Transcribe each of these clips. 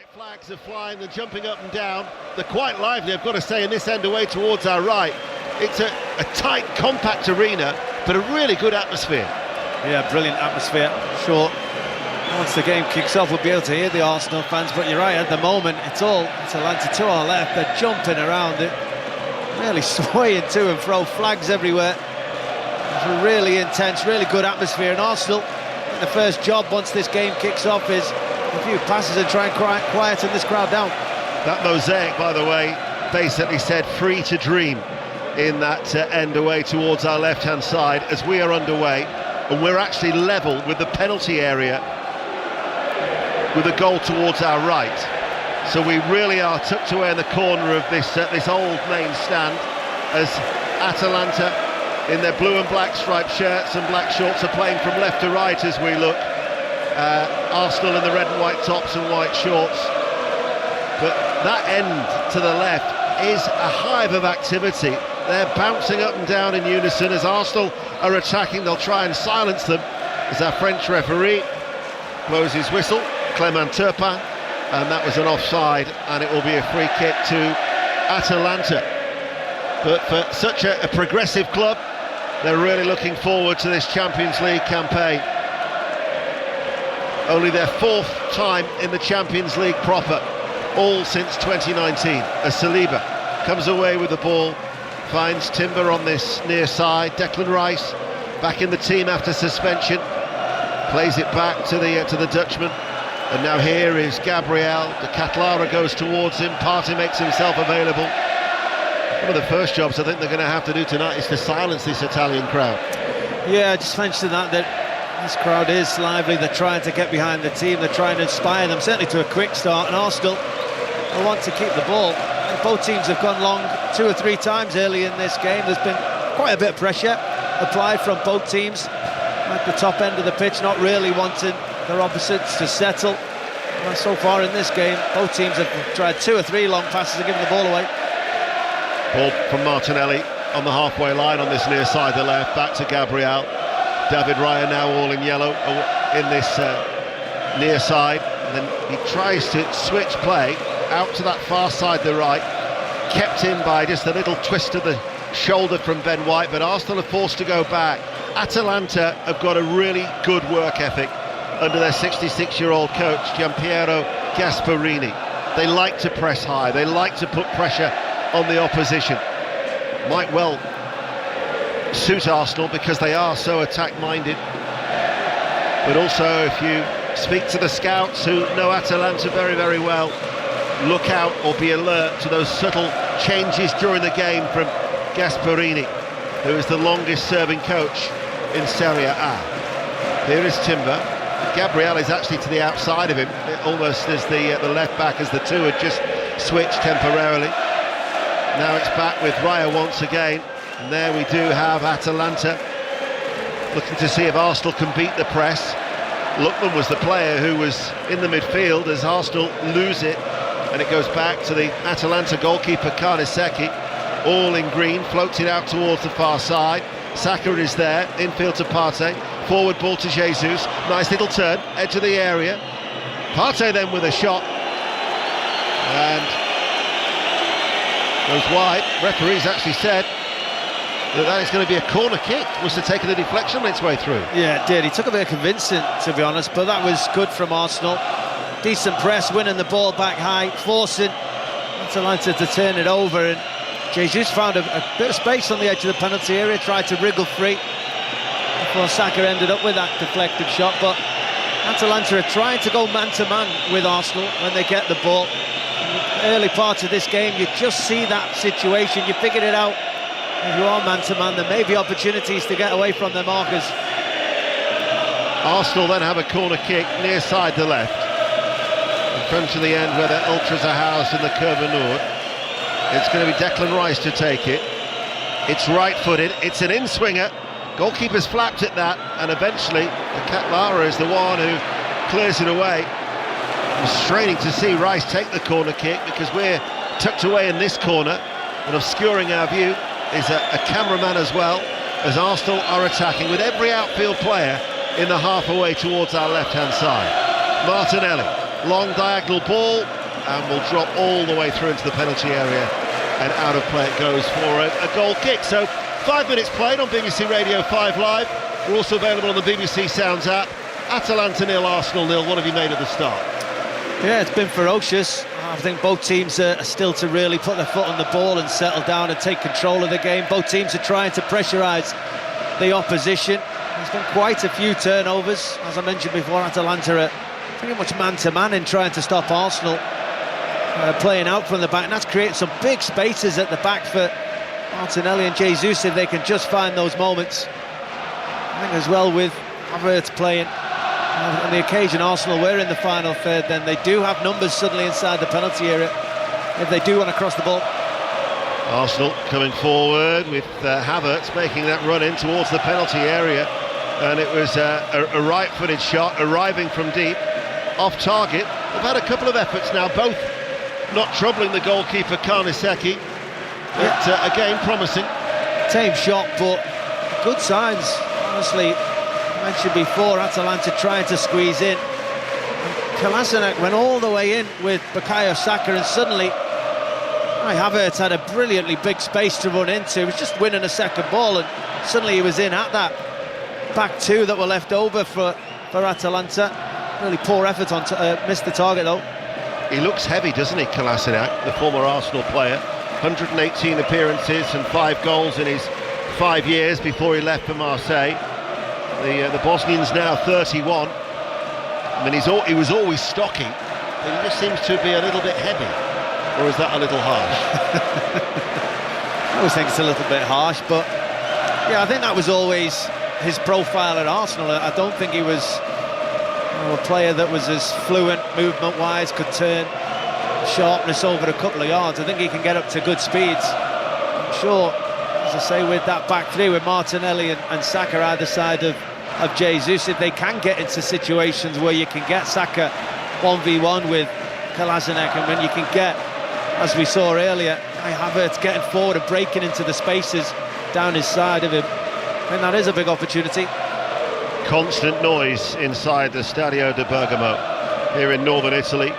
White flags are flying and jumping up and down. They're quite lively, I've got to say, in this end away towards our right. It's a tight, compact arena, but a really good atmosphere. Yeah, brilliant atmosphere. Sure, once the game kicks off, we'll be able to hear the Arsenal fans, but you're right, at the moment, it's all Atalanta to our left. They're jumping around it, really swaying to and fro, flags everywhere. It's a really intense, really good atmosphere, and Arsenal, the first job once this game kicks off is a few passes and try and quieten this crowd down. That mosaic, by the way, basically said free to dream in that end away towards our left-hand side as we are underway, and we're actually level with the penalty area with a goal towards our right. So we really are tucked away in the corner of this old main stand as Atalanta in their blue and black striped shirts and black shorts are playing from left to right as we look. Arsenal in the red and white tops and white shorts. But that end to the left is a hive of activity. They're bouncing up and down in unison as Arsenal are attacking. They'll try and silence them as our French referee blows his whistle, Clément Turpin, and that was an offside, and it will be a free kick to Atalanta. But for such a progressive club, they're really looking forward to this Champions League campaign. Only their fourth time in the Champions League proper, all since 2019. As Saliba comes away with the ball, finds Timber on this near side. Declan Rice back in the team after suspension, plays it back to the Dutchman, and now here is Gabriel. De Ketelaere goes towards him. Partey makes himself available. One of the first jobs I think they're going to have to do tonight is to silence this Italian crowd. Yeah, I just mentioned that this crowd is lively. They're trying to get behind the team. They're trying to inspire them, certainly to a quick start. And Arsenal will want to keep the ball. And both teams have gone long 2 or 3 times early in this game. There's been quite a bit of pressure applied from both teams at the top end of the pitch, not really wanting their opposites to settle. And so far in this game, both teams have tried 2 or 3 long passes and given the ball away. Ball from Martinelli on the halfway line on this near side, the left, back to Gabriel. David Raya now all in yellow in this near side. And then he tries to switch play out to that far side, the right, kept in by just a little twist of the shoulder from Ben White, but Arsenal are forced to go back. Atalanta have got a really good work ethic under their 66-year-old coach, Gianpiero Gasperini. They like to press high, they like to put pressure on the opposition. Might well suit Arsenal because they are so attack-minded. But also, if you speak to the scouts who know Atalanta very, very well, look out or be alert to those subtle changes during the game from Gasperini, who is the longest-serving coach in Serie A. Here is Timber. Gabriel is actually to the outside of him, almost as the left back, as the two had just switched temporarily. Now it's back with Raya once again, and there we do have Atalanta looking to see if Arsenal can beat the press. Lookman was the player who was in the midfield as Arsenal lose it, and it goes back to the Atalanta goalkeeper Karnisecki, all in green, floats it out towards the far side. Saka is there, infield to Partey, forward ball to Jesus, nice little turn, edge of the area. Partey then with a shot, and goes wide. Referees actually said that is going to be a corner kick. Must have taken the deflection on its way through. Yeah, it did. He took a bit of convincing, to be honest, but that was good from Arsenal. Decent press, winning the ball back high, forcing Atalanta to turn it over, and Jesus found a bit of space on the edge of the penalty area, tried to wriggle free before Saka ended up with that deflected shot. But Atalanta are trying to go man-to-man with Arsenal when they get the ball. Early parts of this game, you just see that situation, you figured it out. If you are man-to-man, there may be opportunities to get away from their markers. Arsenal then have a corner kick near side the left, in front of the end where the ultras are housed in the Curva Nord. It's going to be Declan Rice to take it. It's right-footed, it's an in-swinger. Goalkeeper's flapped at that, and eventually De Ketelaere is the one who clears it away. I'm straining to see Rice take the corner kick because we're tucked away in this corner, and obscuring our view is a cameraman as well, as Arsenal are attacking with every outfield player in the half away towards our left-hand side. Martinelli, long diagonal ball, and will drop all the way through into the penalty area, and out of play it goes for a goal kick. So 5 minutes played on BBC Radio 5 Live. We're also available on the BBC Sounds app. Atalanta 0, Arsenal 0. What have you made of the start? Yeah, it's been ferocious. I think both teams are still to really put their foot on the ball and settle down and take control of the game. Both teams are trying to pressurise the opposition. There's been quite a few turnovers. As I mentioned before, Atalanta are pretty much man-to-man in trying to stop Arsenal playing out from the back, and that's created some big spaces at the back for Martinelli and Jesus if they can just find those moments. I think as well with Havertz playing on the occasion Arsenal were in the final third, then they do have numbers suddenly inside the penalty area if they do want to cross the ball. Arsenal coming forward with Havertz making that run in towards the penalty area, and it was a right-footed shot arriving from deep, off target. They've had a couple of efforts now, both not troubling the goalkeeper Karnisecki, but again promising. Tame shot, but good signs. Honestly, I mentioned before, Atalanta trying to squeeze in. Kolasinac went all the way in with Bukayo Saka, and suddenly Havertz had a brilliantly big space to run into. He was just winning a second ball, and suddenly he was in at that back two that were left over for Atalanta. Really poor effort on missed the target though. He looks heavy, doesn't he, Kolasinac, the former Arsenal player? 118 appearances and 5 goals in his 5 years before he left for Marseille. The Bosnian's now 31. I mean, he was always stocky, but he just seems to be a little bit heavy. Or is that a little harsh? I always think it's a little bit harsh, but yeah, I think that was always his profile at Arsenal. I don't think he was a player that was as fluent movement-wise, could turn sharpness over a couple of yards. I think he can get up to good speeds. I'm sure, as I say, with that back three with Martinelli and Saka either side of Jesus, if they can get into situations where you can get Saka 1v1 with Kolasinac, and when you can get, as we saw earlier, Havertz getting forward and breaking into the spaces down his side of him, and that is a big opportunity. Constant noise inside the Stadio de Bergamo here in northern Italy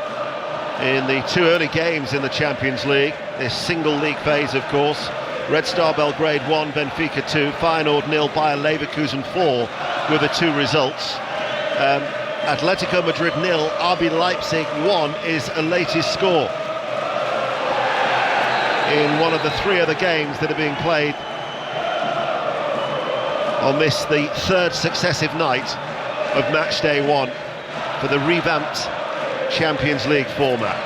in the 2 early games in the Champions League, this single league phase of course. Red Star Belgrade 1, Benfica 2, Feyenoord 0, Bayer Leverkusen 4 were the 2 results. Atletico Madrid 0, RB Leipzig 1 is a latest score in one of the 3 other games that are being played on this, the 3rd successive night of match day 1 for the revamped Champions League format.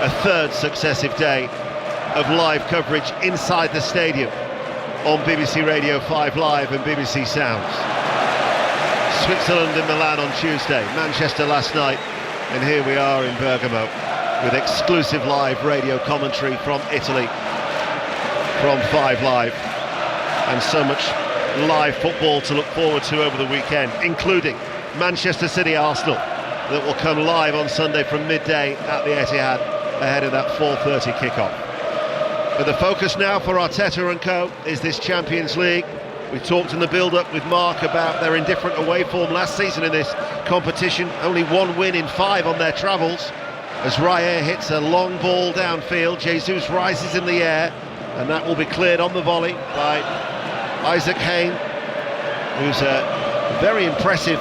A 3rd successive day of live coverage inside the stadium on BBC Radio 5 Live and BBC Sounds. Switzerland and Milan on Tuesday, Manchester last night, and here we are in Bergamo with exclusive live radio commentary from Italy, from 5 Live, and so much live football to look forward to over the weekend, including Manchester City Arsenal, that will come live on Sunday from midday at the Etihad ahead of that 4:30 kickoff. But the focus now for Arteta and co is this Champions League. We talked in the build-up with Mark about their indifferent away form last season in this competition, only 1 win in 5 on their travels. As Raya hits a long ball downfield, Jesus rises in the air, and that will be cleared on the volley by Isaac Hayne, who's a very impressive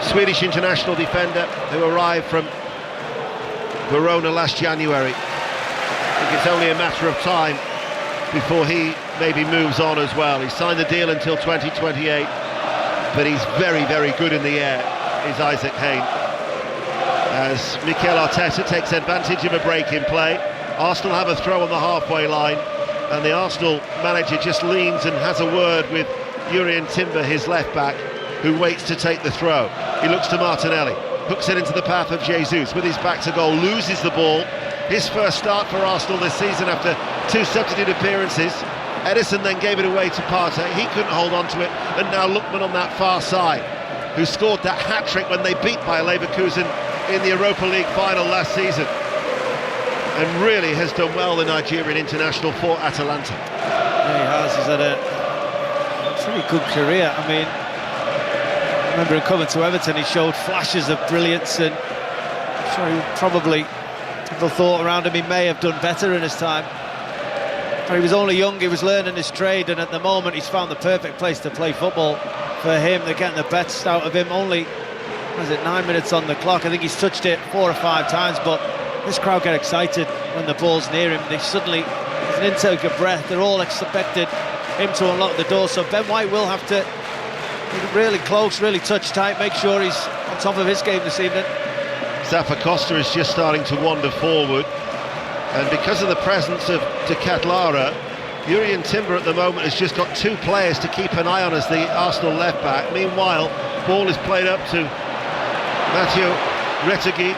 Swedish international defender who arrived from Verona last January. I think it's only a matter of time before he maybe moves on as well. He signed the deal until 2028, but he's very, very good in the air, is Isaac Hayne. As Mikel Arteta takes advantage of a break in play, Arsenal have a throw on the halfway line, and the Arsenal manager just leans and has a word with Jurrien Timber, his left back, who waits to take the throw. He looks to Martinelli, hooks it into the path of Jesus with his back to goal, loses the ball. His first start for Arsenal this season after 2 substitute appearances. Edison then gave it away to Partey, he couldn't hold on to it, and now Lookman on that far side, who scored that hat-trick when they beat Bayer Leverkusen in the Europa League final last season, and really has done well, the Nigerian international, for Atalanta. Yeah, he has. He's had a pretty good career. I mean, I remember him coming to Everton, he showed flashes of brilliance, and I'm sure he would probably People thought around him he may have done better in his time. But he was only young, he was learning his trade, and at the moment he's found the perfect place to play football for him. They're getting the best out of him. Only, what is it, 9 minutes on the clock. I think he's touched it 4 or 5 times, but this crowd get excited when the ball's near him. They suddenly, there's an intake of breath. They're all expected him to unlock the door. So Ben White will have to be really close, really touch tight, make sure he's on top of his game this evening. Zappacosta is just starting to wander forward, and because of the presence of De Ketelaere, Jurrien Timber at the moment has just got 2 players to keep an eye on as the Arsenal left back. Meanwhile, ball is played up to Matteo Retegui,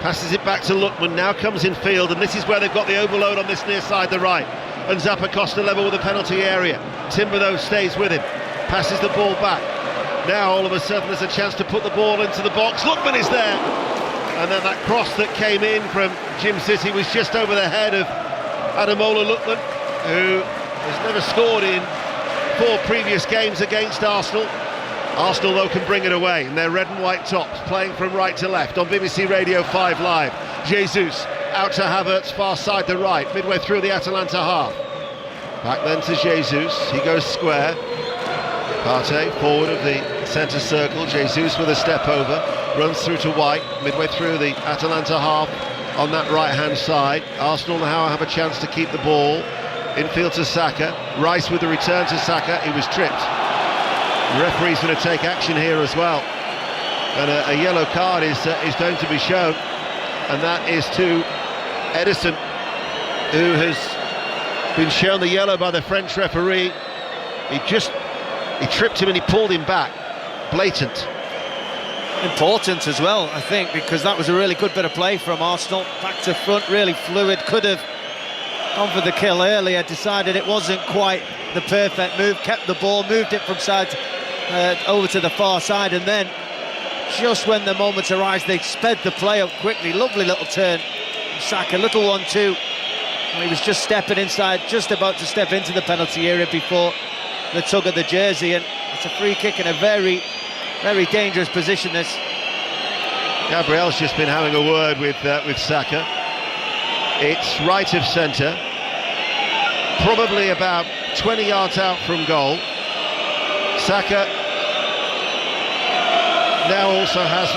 passes it back to Lookman, now comes in field, and this is where they've got the overload on this near side, the right, and Zappacosta level with the penalty area. Timber though stays with him, passes the ball back. Now all of a sudden there's a chance to put the ball into the box. Lookman is there, and then that cross that came in from Jim City was just over the head of Ademola Lookman, who has never scored in 4 previous games against Arsenal. Arsenal though can bring it away in their red and white tops, playing from right to left on BBC Radio 5 Live. Jesus out to Havertz, far side the right, midway through the Atalanta half. Back then to Jesus, he goes square. Partey forward of the centre circle, Jesus with a step over, runs through to White, midway through the Atalanta half on that right-hand side. Arsenal now have a chance to keep the ball. Infield to Saka, Rice with the return to Saka, he was tripped. The referee's going to take action here as well, and a yellow card is going to be shown, and that is to Edison, who has been shown the yellow by the French referee. He tripped him and he pulled him back. Blatant. Important as well, I think, because that was a really good bit of play from Arsenal. Back to front, really fluid, could have gone for the kill earlier, decided it wasn't quite the perfect move, kept the ball, moved it from side over to the far side, and then just when the moments arise, they sped the play up quickly. Lovely little turn. Saka, little 1-2. He was just stepping inside, just about to step into the penalty area before the tug of the jersey, and it's a free kick in a very, very dangerous position. This. Gabriel's just been having a word with Saka. It's right of centre, probably about 20 yards out from goal. Saka now also has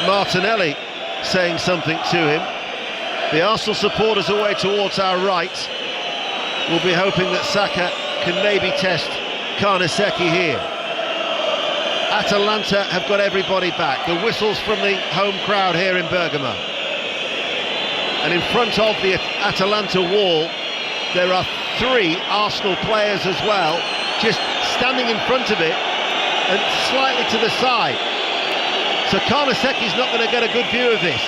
Martinelli saying something to him. The Arsenal supporters away towards our right will be hoping that Saka can maybe test Karnaseki here. Atalanta have got everybody back. The whistles from the home crowd here in Bergamo. And in front of the Atalanta wall, there are 3 Arsenal players as well, just standing in front of it and slightly to the side. So Karnaseki's not going to get a good view of this.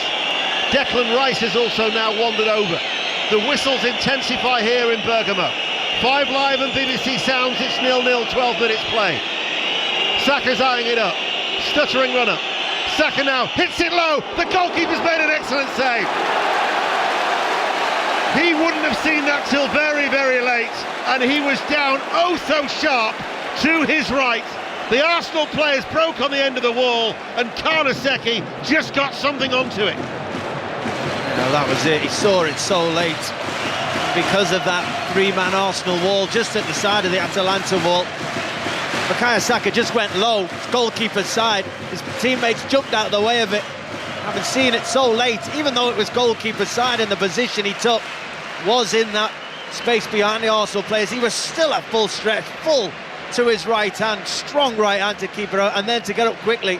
Declan Rice has also now wandered over. The whistles intensify here in Bergamo. 5 Live and BBC Sounds, it's 0-0, 12 minutes play. Saka's eyeing it up, stuttering runner. Saka now hits it low, the goalkeeper's made an excellent save. He wouldn't have seen that till very, very late, and he was down oh so sharp to his right. The Arsenal players broke on the end of the wall, and Karnaseki just got something onto it. No, that was it, he saw it so late. Because of that 3-man Arsenal wall just at the side of the Atalanta wall, Bukayo Saka just went low, goalkeeper's side. His teammates jumped out of the way of it, having seen it so late. Even though it was goalkeeper's side and the position he took was in that space behind the Arsenal players, he was still at full stretch, full to his right hand, strong right hand to keep it out, and then to get up quickly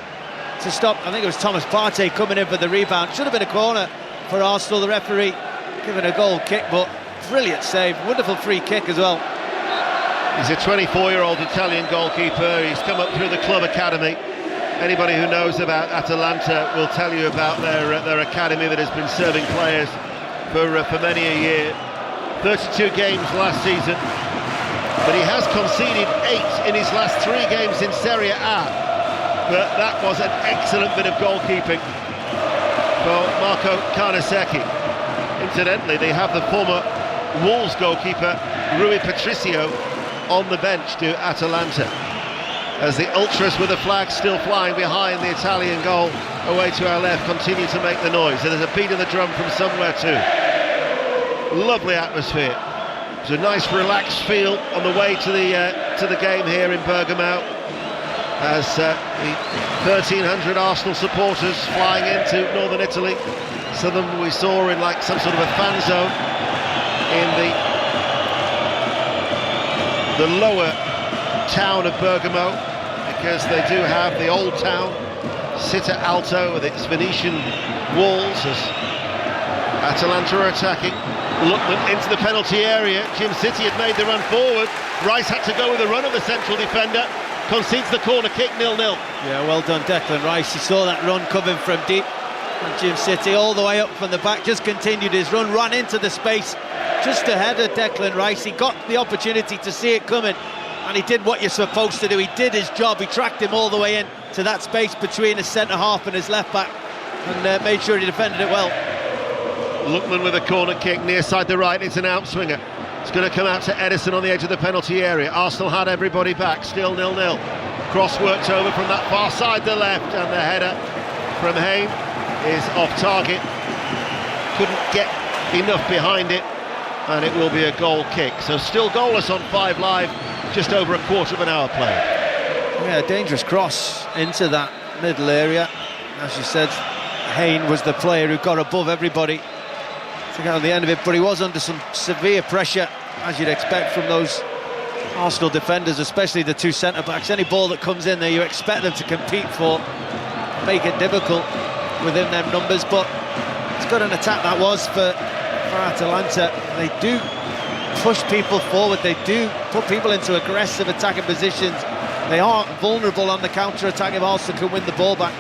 to stop. I think it was Thomas Partey coming in for the rebound. Should have been a corner for Arsenal. The referee giving a goal kick, but brilliant save, wonderful free kick as well. He's a 24-year-old Italian goalkeeper. He's come up through the club academy. Anybody who knows about Atalanta will tell you about their academy that has been serving players for many a year. 32 games last season, but he has conceded 8 in his last 3 games in Serie A. But that was an excellent bit of goalkeeping for Marco Karnaseki. Incidentally, they have the former Wolves goalkeeper Rui Patricio on the bench to Atalanta. as the ultras with the flag still flying behind the Italian goal away to our left continue to make the noise. And there's a beat of the drum from somewhere too. Lovely atmosphere. It's a nice relaxed feel on the way to the game here in Bergamo, as the 1,300 Arsenal supporters flying into northern Italy. Some of them we saw in like some sort of a fan zone in the lower town of Bergamo, because they do have the old town Città Alto with its Venetian walls, as Atalanta are attacking. Lookman into the penalty area. Jim City had made the run forward. Rice had to go with the run of the central defender. Concedes the corner kick, 0-0. Yeah, well done, Declan Rice. He saw that run coming from deep. And Jim City all the way up from the back, just continued his run, ran into the space just ahead of Declan Rice. He got the opportunity to see it coming, and he did what you're supposed to do. He did his job. He tracked him all the way in to that space between his centre-half and his left-back, and made sure he defended it well. Lookman with a corner kick near side the right. It's an outswinger. It's going to come out to Edison on the edge of the penalty area. Arsenal had everybody back, still 0-0. Cross worked over from that far side the left, and the header from Hayne is off target. Couldn't get enough behind it, and it will be a goal kick. So still goalless on 5 Live, just over a quarter of an hour played. Yeah, a dangerous cross into that middle area. As you said, Hayne was the player who got above everybody to get on the end of it, but he was under some severe pressure, as you'd expect from those Arsenal defenders, especially the two centre-backs. Any ball that comes in there, you expect them to compete for, make it difficult within them numbers. But it's good an attack that was for Atalanta. They do push people forward, they do put people into aggressive attacking positions. They are vulnerable on the counter-attack if Arsenal can win the ball back.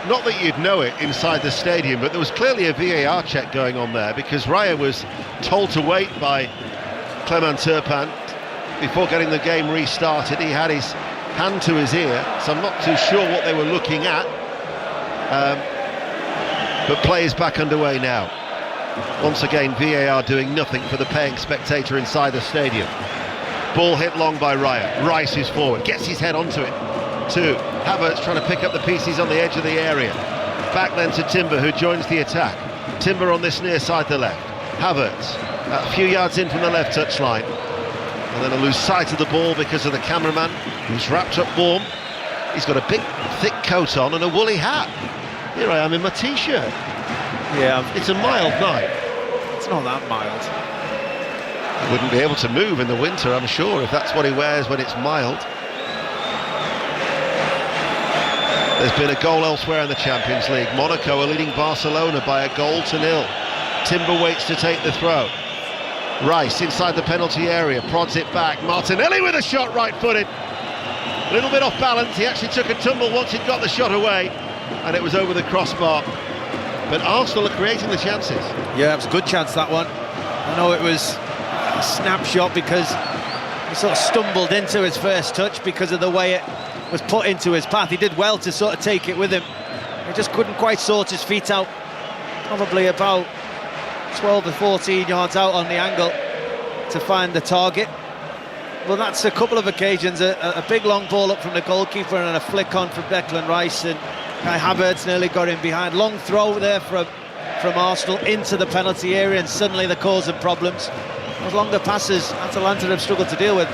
Not that you'd know it inside the stadium, but there was clearly a VAR check going on there, because Raya was told to wait by Clement Turpin before getting the game restarted. He had his hand to his ear, so I'm not too sure what they were looking at. But play is back underway now. Once again, VAR doing nothing for the paying spectator inside the stadium. Ball hit long by Raya. Rice is forward, gets his head onto it. To Havertz trying to pick up the pieces on the edge of the area. Back then to Timber, who joins the attack. Timber on this near side the left. Havertz a few yards in from the left touchline, and then a loose sight of the ball because of the cameraman, who's wrapped up warm. He's got a big thick coat on and a woolly hat. Here I am in my t-shirt. Yeah, it's a mild night. It's not that mild. He wouldn't be able to move in the winter, I'm sure, if that's what he wears when it's mild. There's been a goal elsewhere in the Champions League. Monaco are leading Barcelona by 1-0. Timber waits to take the throw. Rice inside the penalty area, prods it back. Martinelli with a shot, right-footed. A little bit off balance. He actually took a tumble once he'd got the shot away, and it was over the crossbar. But Arsenal are creating the chances. Yeah, it was a good chance, that one. I know it was a snapshot because he sort of stumbled into his first touch because of the way it was put into his path. He did well to sort of take it with him. He just couldn't quite sort his feet out. Probably about 12 or 14 yards out on the angle to find the target. Well, that's a couple of occasions, a big long ball up from the goalkeeper and a flick on from Declan Rice, and Kai Havertz nearly got in behind. Long throw there from Arsenal into the penalty area, and suddenly they're causing problems. Those longer passes Atalanta have struggled to deal with.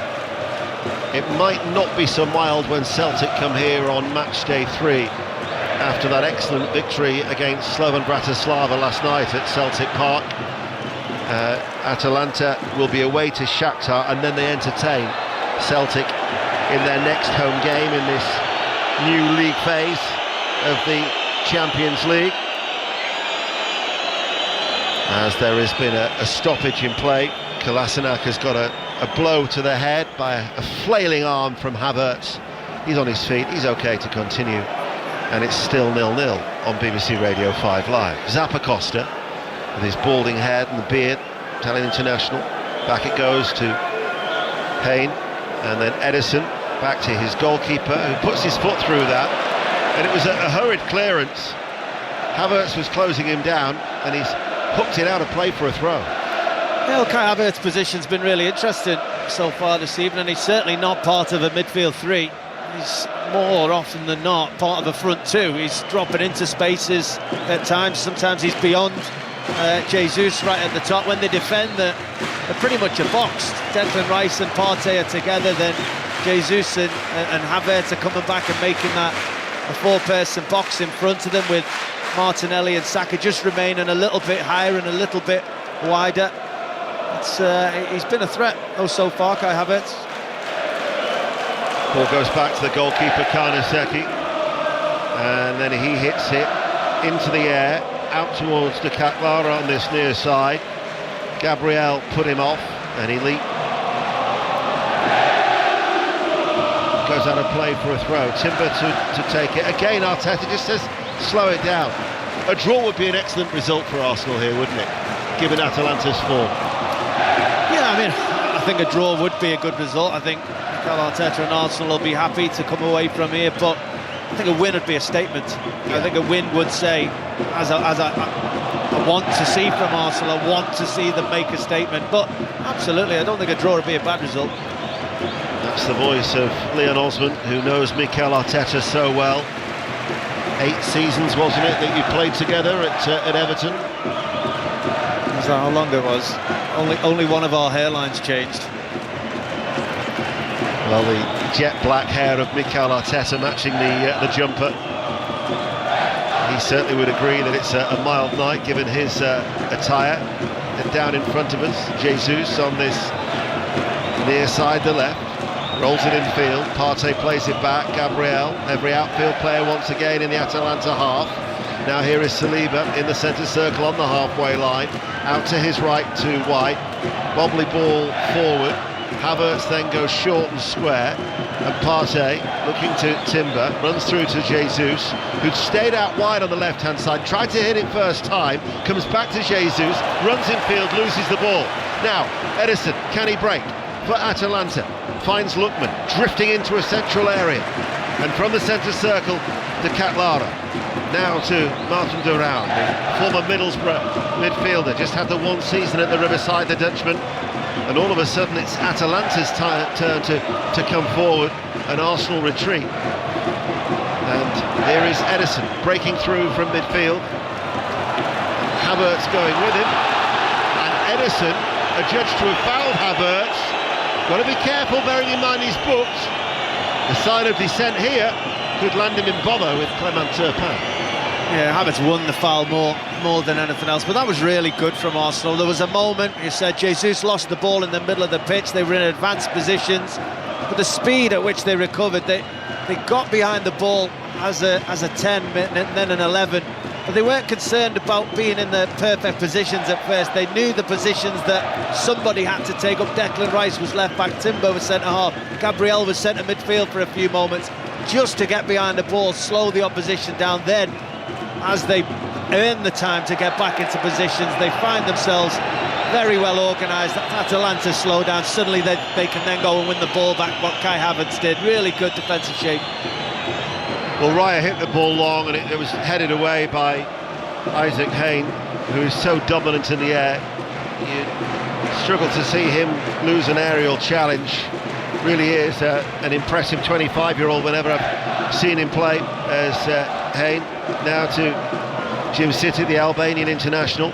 It might not be so mild when Celtic come here on match day 3 after that excellent victory against Slovan Bratislava last night at Celtic Park. Atalanta will be away to Shakhtar, and then they entertain Celtic in their next home game in this new league phase of the Champions League. As there has been a stoppage in play. Kolasinac has got a blow to the head by a flailing arm from Havertz. He's on his feet, he's okay to continue, and it's still 0-0 on BBC Radio 5 Live. Zappacosta with his balding head and the beard, Italian international. Back it goes to Hayne, and then Edison back to his goalkeeper, who puts his foot through that, and it was a hurried clearance. Havertz was closing him down, and he's hooked it out of play for a throw. Well, Kai Havertz's position's been really interesting so far this evening. He's certainly not part of a midfield three. he's more often than not part of the front two. He's dropping into spaces at times. Sometimes he's beyond Jesus right at the top. When they defend, they're pretty much a box. Declan Rice and Partey are together, then Jesus and Havertz are coming back and making that a four-person box in front of them, with Martinelli and Saka just remaining a little bit higher and a little bit wider. He's been a threat so far, Kai Havertz. Ball goes back to the goalkeeper, Karnaseki, and then he hits it into the air, out towards De Ketelaere on this near side. Gabriel put him off, and he goes out of play for a throw. Timber to take it. Again, Arteta just says, slow it down. A draw would be an excellent result for Arsenal here, wouldn't it? Given Atalanta's form. Yeah, I mean, I think a draw would be a good result. I think Mikel Arteta and Arsenal will be happy to come away from here, but I think a win would be a statement. Yeah. I think a win would say, as I want to see from Arsenal, I want to see them make a statement. But absolutely, I don't think a draw would be a bad result. That's the voice of Leon Osman, who knows Mikel Arteta so well. 8 seasons, wasn't it, that you played together at Everton? Is that how long it was? Only one of our hairlines changed. Well, the jet black hair of Mikel Arteta matching the jumper. He certainly would agree that it's a mild night given his attire. And down in front of us, Jesus on this near side, the left. Rolls it in field, Partey plays it back, Gabriel, every outfield player once again in the Atalanta half. Now here is Saliba in the centre circle on the halfway line, out to his right to White, wobbly ball forward, Havertz then goes short and square, and Partey looking to Timber, runs through to Jesus, who'd stayed out wide on the left hand side, tried to hit it first time, comes back to Jesus, runs in field, loses the ball. Now, Edison, can he break? For Atalanta, finds Lookman drifting into a central area, and from the centre circle, De Ketelaere. Now to Martin Duran, the former Middlesbrough midfielder, just had the one season at the Riverside, the Dutchman, and all of a sudden it's Atalanta's turn to come forward, and Arsenal retreat. And here is Edison breaking through from midfield, Havertz going with him, and Edison, adjudged to have fouled Havertz. Got to be careful, bearing in mind he's booked. The sign of dissent here could land him in bother with Clement Turpin. Yeah, Havertz won the foul more than anything else, but that was really good from Arsenal. There was a moment, you said, Jesus lost the ball in the middle of the pitch, they were in advanced positions, but the speed at which they recovered, they got behind the ball as a 10, and then an 11, but they weren't concerned about being in the perfect positions at first. They knew the positions that somebody had to take up. Declan Rice was left back, Timber was centre half, Gabriel was centre midfield for a few moments, just to get behind the ball, slow the opposition down. Then, as they earn the time to get back into positions, they find themselves very well organised. Atalanta slow down, suddenly they can then go and win the ball back, what Kai Havertz did. Really good defensive shape. Well, Raya hit the ball long, and it was headed away by Isaac Hayne, who is so dominant in the air. You struggle to see him lose an aerial challenge. Really is an impressive 25-year-old whenever I've seen him play as Hayne. Now to Jim City, the Albanian international.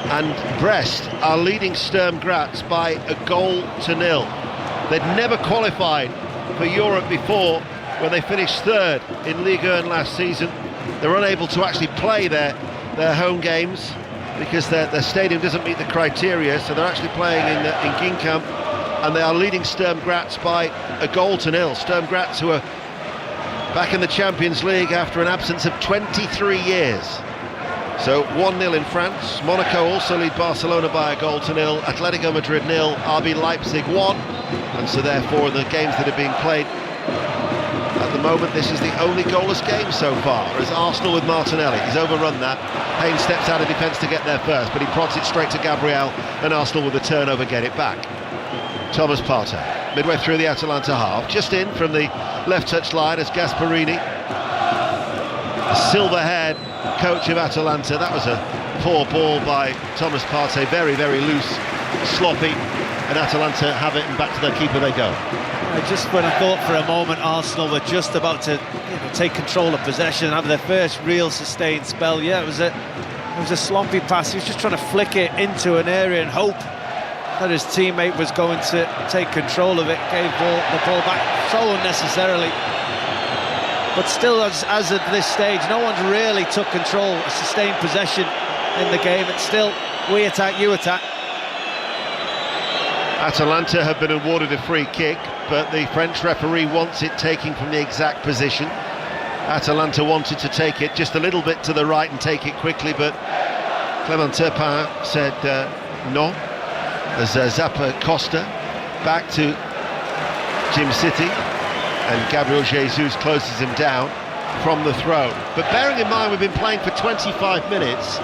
And Brest are leading Sturm Graz by 1-0. They'd never qualified for Europe before, when they finished third in Ligue 1 last season. They're unable to actually play their home games because their stadium doesn't meet the criteria, so they're actually playing in Ginkamp, and they are leading Sturm Graz by 1-0. Sturm Graz, who are back in the Champions League after an absence of 23 years. So 1-0 in France. Monaco also lead Barcelona by 1-0. Atletico Madrid 0, RB Leipzig 1, and so therefore in the games that are being played at the moment, this is the only goalless game so far, as Arsenal with Martinelli. He's overrun that. Hayne steps out of defence to get there first, but he prods it straight to Gabriel, and Arsenal with the turnover get it back. Thomas Partey, midway through the Atalanta half, just in from the left touch line as Gasperini, the silver-haired coach of Atalanta. That was a poor ball by Thomas Partey, very, very loose, sloppy, and Atalanta have it, and back to their keeper they go. Just when I thought for a moment Arsenal were just about to take control of possession and have their first real sustained spell, it was a sloppy pass. He was just trying to flick it into an area and hope that his teammate was going to take control of it. Gave the ball back so unnecessarily. But still, as at this stage, no one's really took control, sustained possession in the game. It's still we attack, you attack. Atalanta have been awarded a free kick, but the French referee wants it taken from the exact position. Atalanta wanted to take it just a little bit to the right and take it quickly, but Clement Turpin said no. There's Zappa Costa back to Jim City, and Gabriel Jesus closes him down from the throw. But bearing in mind we've been playing for 25 minutes,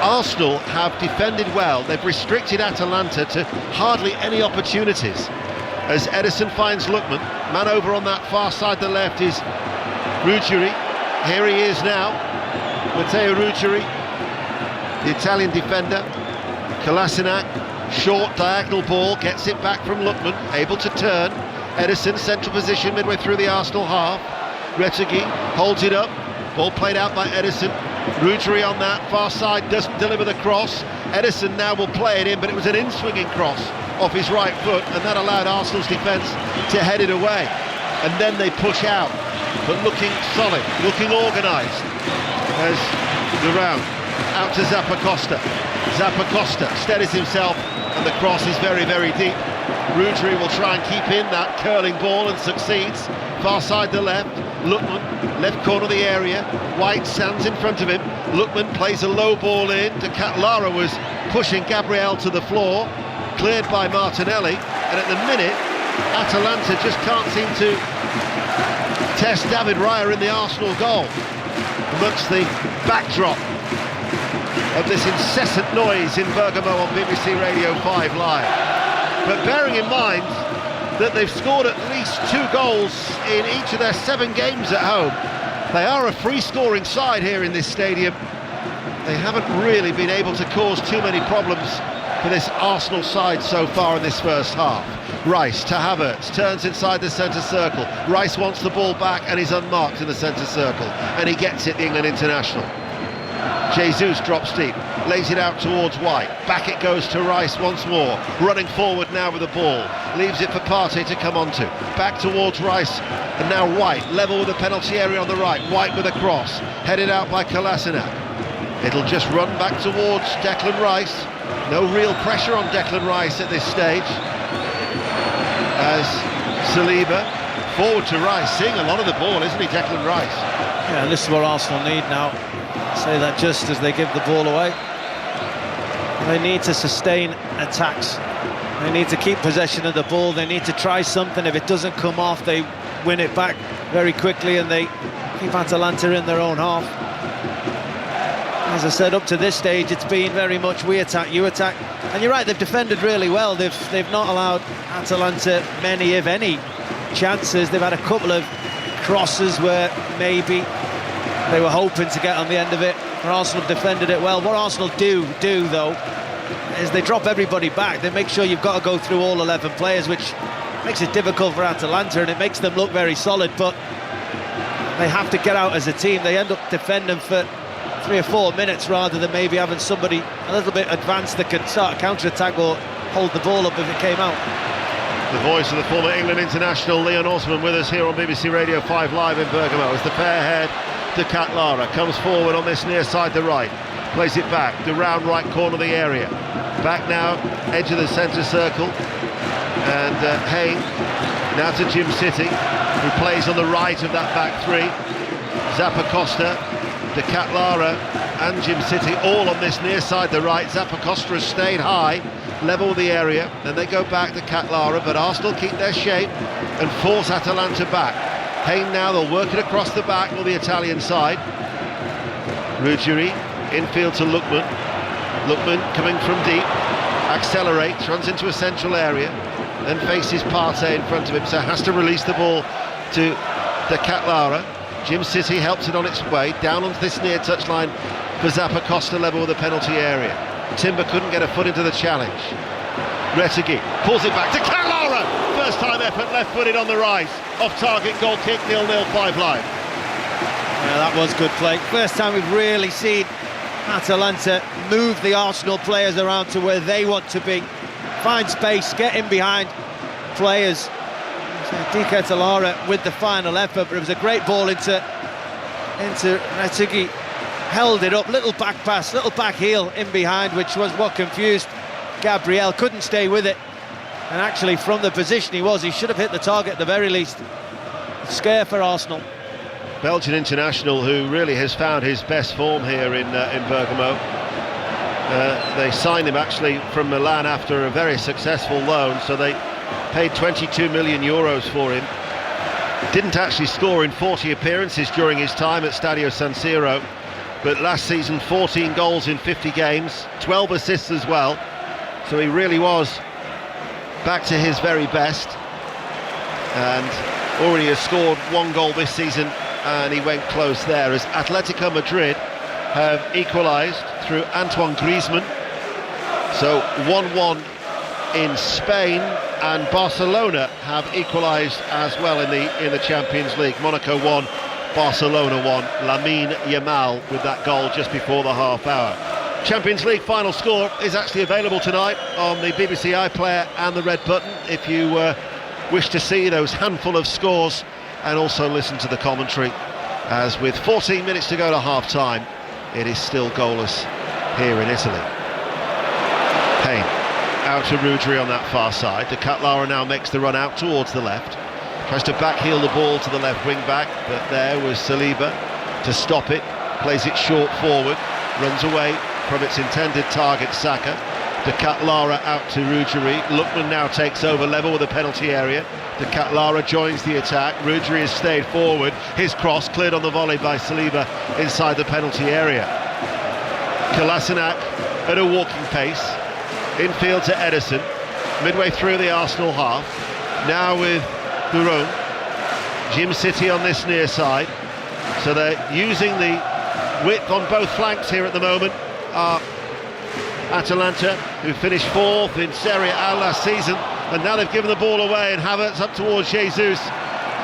Arsenal have defended well. They've restricted Atalanta to hardly any opportunities. As Ederson finds Lookman, man over on that far side, the left is Ruggieri. Here he is now, Matteo Ruggieri, the Italian defender. Kolasinac, short diagonal ball, gets it back from Lookman, able to turn. Ederson, central position midway through the Arsenal half. Retegui holds it up, ball played out by Ederson. Ruggieri on that far side doesn't deliver the cross. Ederson now will play it in, but it was an in-swinging cross off his right foot, and that allowed Arsenal's defence to head it away. And then they push out, but looking solid, looking organised. As the round out to Zappa Costa. Zappa Costa steadies himself, and the cross is very, very deep. Ruggieri will try and keep in that curling ball and succeeds. Far side the left, Lookman, left corner of the area. White stands in front of him. Lookman plays a low ball in. De Lara was pushing Gabriel to the floor, cleared by Martinelli, and at the minute Atalanta just can't seem to test David Raya in the Arsenal goal amongst the backdrop of this incessant noise in Bergamo on BBC Radio 5 Live. But bearing in mind that they've scored at least 2 goals in each of their 7 games at home, they are a free-scoring side here in this stadium. They haven't really been able to cause too many problems for this Arsenal side so far in this first half. Rice to Havertz, turns inside the centre circle. Rice wants the ball back and he's unmarked in the centre circle, and he gets it, the England international. Jesus drops deep, lays it out towards White. Back it goes to Rice once more, running forward now with the ball. Leaves it for Partey to come onto. Back towards Rice, and now White, level with the penalty area on the right. White with a cross, headed out by Kolasinac. It'll just run back towards Declan Rice. No real pressure on Declan Rice at this stage. As Saliba, forward to Rice, seeing a lot of the ball, isn't he, Declan Rice? Yeah, this is what Arsenal need now. Say that just as they give the ball away. They need to sustain attacks. They need to keep possession of the ball. They need to try something. If it doesn't come off, they win it back very quickly and they keep Atalanta in their own half. As I said, up to this stage, it's been very much we attack, you attack. And you're right, they've defended really well. They've not allowed Atalanta many, if any, chances. They've had a couple of crosses where maybe they were hoping to get on the end of it. And Arsenal defended it well. What Arsenal do though is they drop everybody back. They make sure you've got to go through all 11 players, which makes it difficult for Atalanta and it makes them look very solid, but they have to get out as a team. They end up defending for 3 or 4 minutes rather than maybe having somebody a little bit advanced that could start a counter-attack or hold the ball up if it came out. The voice of the former England international Leon Osman with us here on BBC Radio 5 Live in Bergamo as the fair-haired De Lara comes forward on this near side, the right, plays it back, the round right corner of the area, back now, edge of the centre circle, and Hayne now to Jim City, who plays on the right of that back 3. Zappa Costa, De Lara and Jim City all on this near side, the right. Zappa Costa has stayed high, level with the area, then they go back to Lara, but Arsenal keep their shape and force Atalanta back. Hayne now, they'll work it across the back on the Italian side. Ruggieri, infield to Lookman. Lookman coming from deep, accelerates, runs into a central area, then faces Partey in front of him, so has to release the ball to De Lara. Jim City helps it on its way, down onto this near touchline for Zappa Costa, level with the penalty area. Timber couldn't get a foot into the challenge. Retegui pulls it back to Lara, first time effort, left-footed on the rise. Off-target goal kick, 0-0, 5-line. Yeah, that was good play. First time we've really seen Atalanta move the Arsenal players around to where they want to be. Find space, get in behind players. So Atalanta with the final effort, but it was a great ball into Retegui. Held it up, little back pass, little back heel in behind, which was what confused Gabriel. Couldn't stay with it, and actually from the position he should have hit the target at the very least. Scare for Arsenal. Belgian international who really has found his best form here in Bergamo. They signed him actually from Milan after a very successful loan, so they paid 22 million euros for him. Didn't actually score in 40 appearances during his time at Stadio San Siro, but last season 14 goals in 50 games, 12 assists as well, so he really was back to his very best, and already has scored 1 goal this season, and he went close there as Atletico Madrid have equalised through Antoine Griezmann. So 1-1 in Spain, and Barcelona have equalised as well in the Champions League. Monaco 1, Barcelona 1. Lamine Yamal with that goal just before the half hour. Champions League final score is actually available tonight on the BBC iPlayer and the red button if you wish to see those handful of scores and also listen to the commentary, as with 14 minutes to go to half time it is still goalless here in Italy. Payne out to Rudri on that far side. De Ketelaere now makes the run out towards the left, tries to backheel the ball to the left wing back, but there was Saliba to stop it, plays it short forward, runs away from its intended target, Saka. De Ketelaere out to Rudri. Lookman now takes over level with the penalty area. De Ketelaere joins the attack. Rudri has stayed forward. His cross cleared on the volley by Saliba inside the penalty area. Kolasinac at a walking pace. Infield to Ederson. Midway through the Arsenal half. Now with Buron. Jim City on this near side. So they're using the width on both flanks here at the moment. Atalanta, who finished 4th in Serie A last season, and now they've given the ball away, and Havertz up towards Jesus.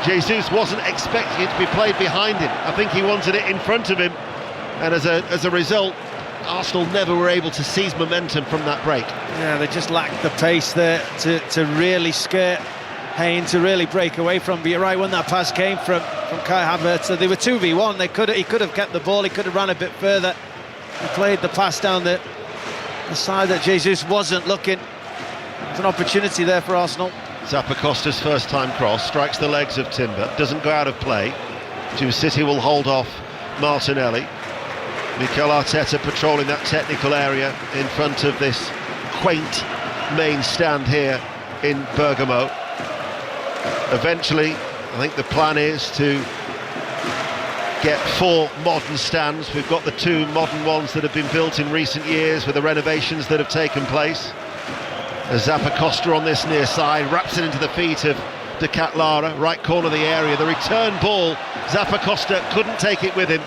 Jesus wasn't expecting it to be played behind him. I think he wanted it in front of him, and as a result, Arsenal never were able to seize momentum from that break. Yeah, they just lacked the pace there to really scare Hayne, to really break away from. But you're right, when that pass came from Kai Havertz, so they were 2v1. He could have kept the ball, he could have ran a bit further. He played the pass down the side that Jesus wasn't looking. It's an opportunity there for Arsenal. Zappacosta's first time cross strikes the legs of Timber, doesn't go out of play. Jim City will hold off Martinelli. Mikel Arteta patrolling that technical area in front of this quaint main stand here in Bergamo. Eventually, I think the plan is to get 4 modern stands. We've got the 2 modern ones that have been built in recent years with the renovations that have taken place. Zappacosta on this near side wraps it into the feet of De Ketelaere, right corner of the area. The return ball, Zappacosta couldn't take it with him,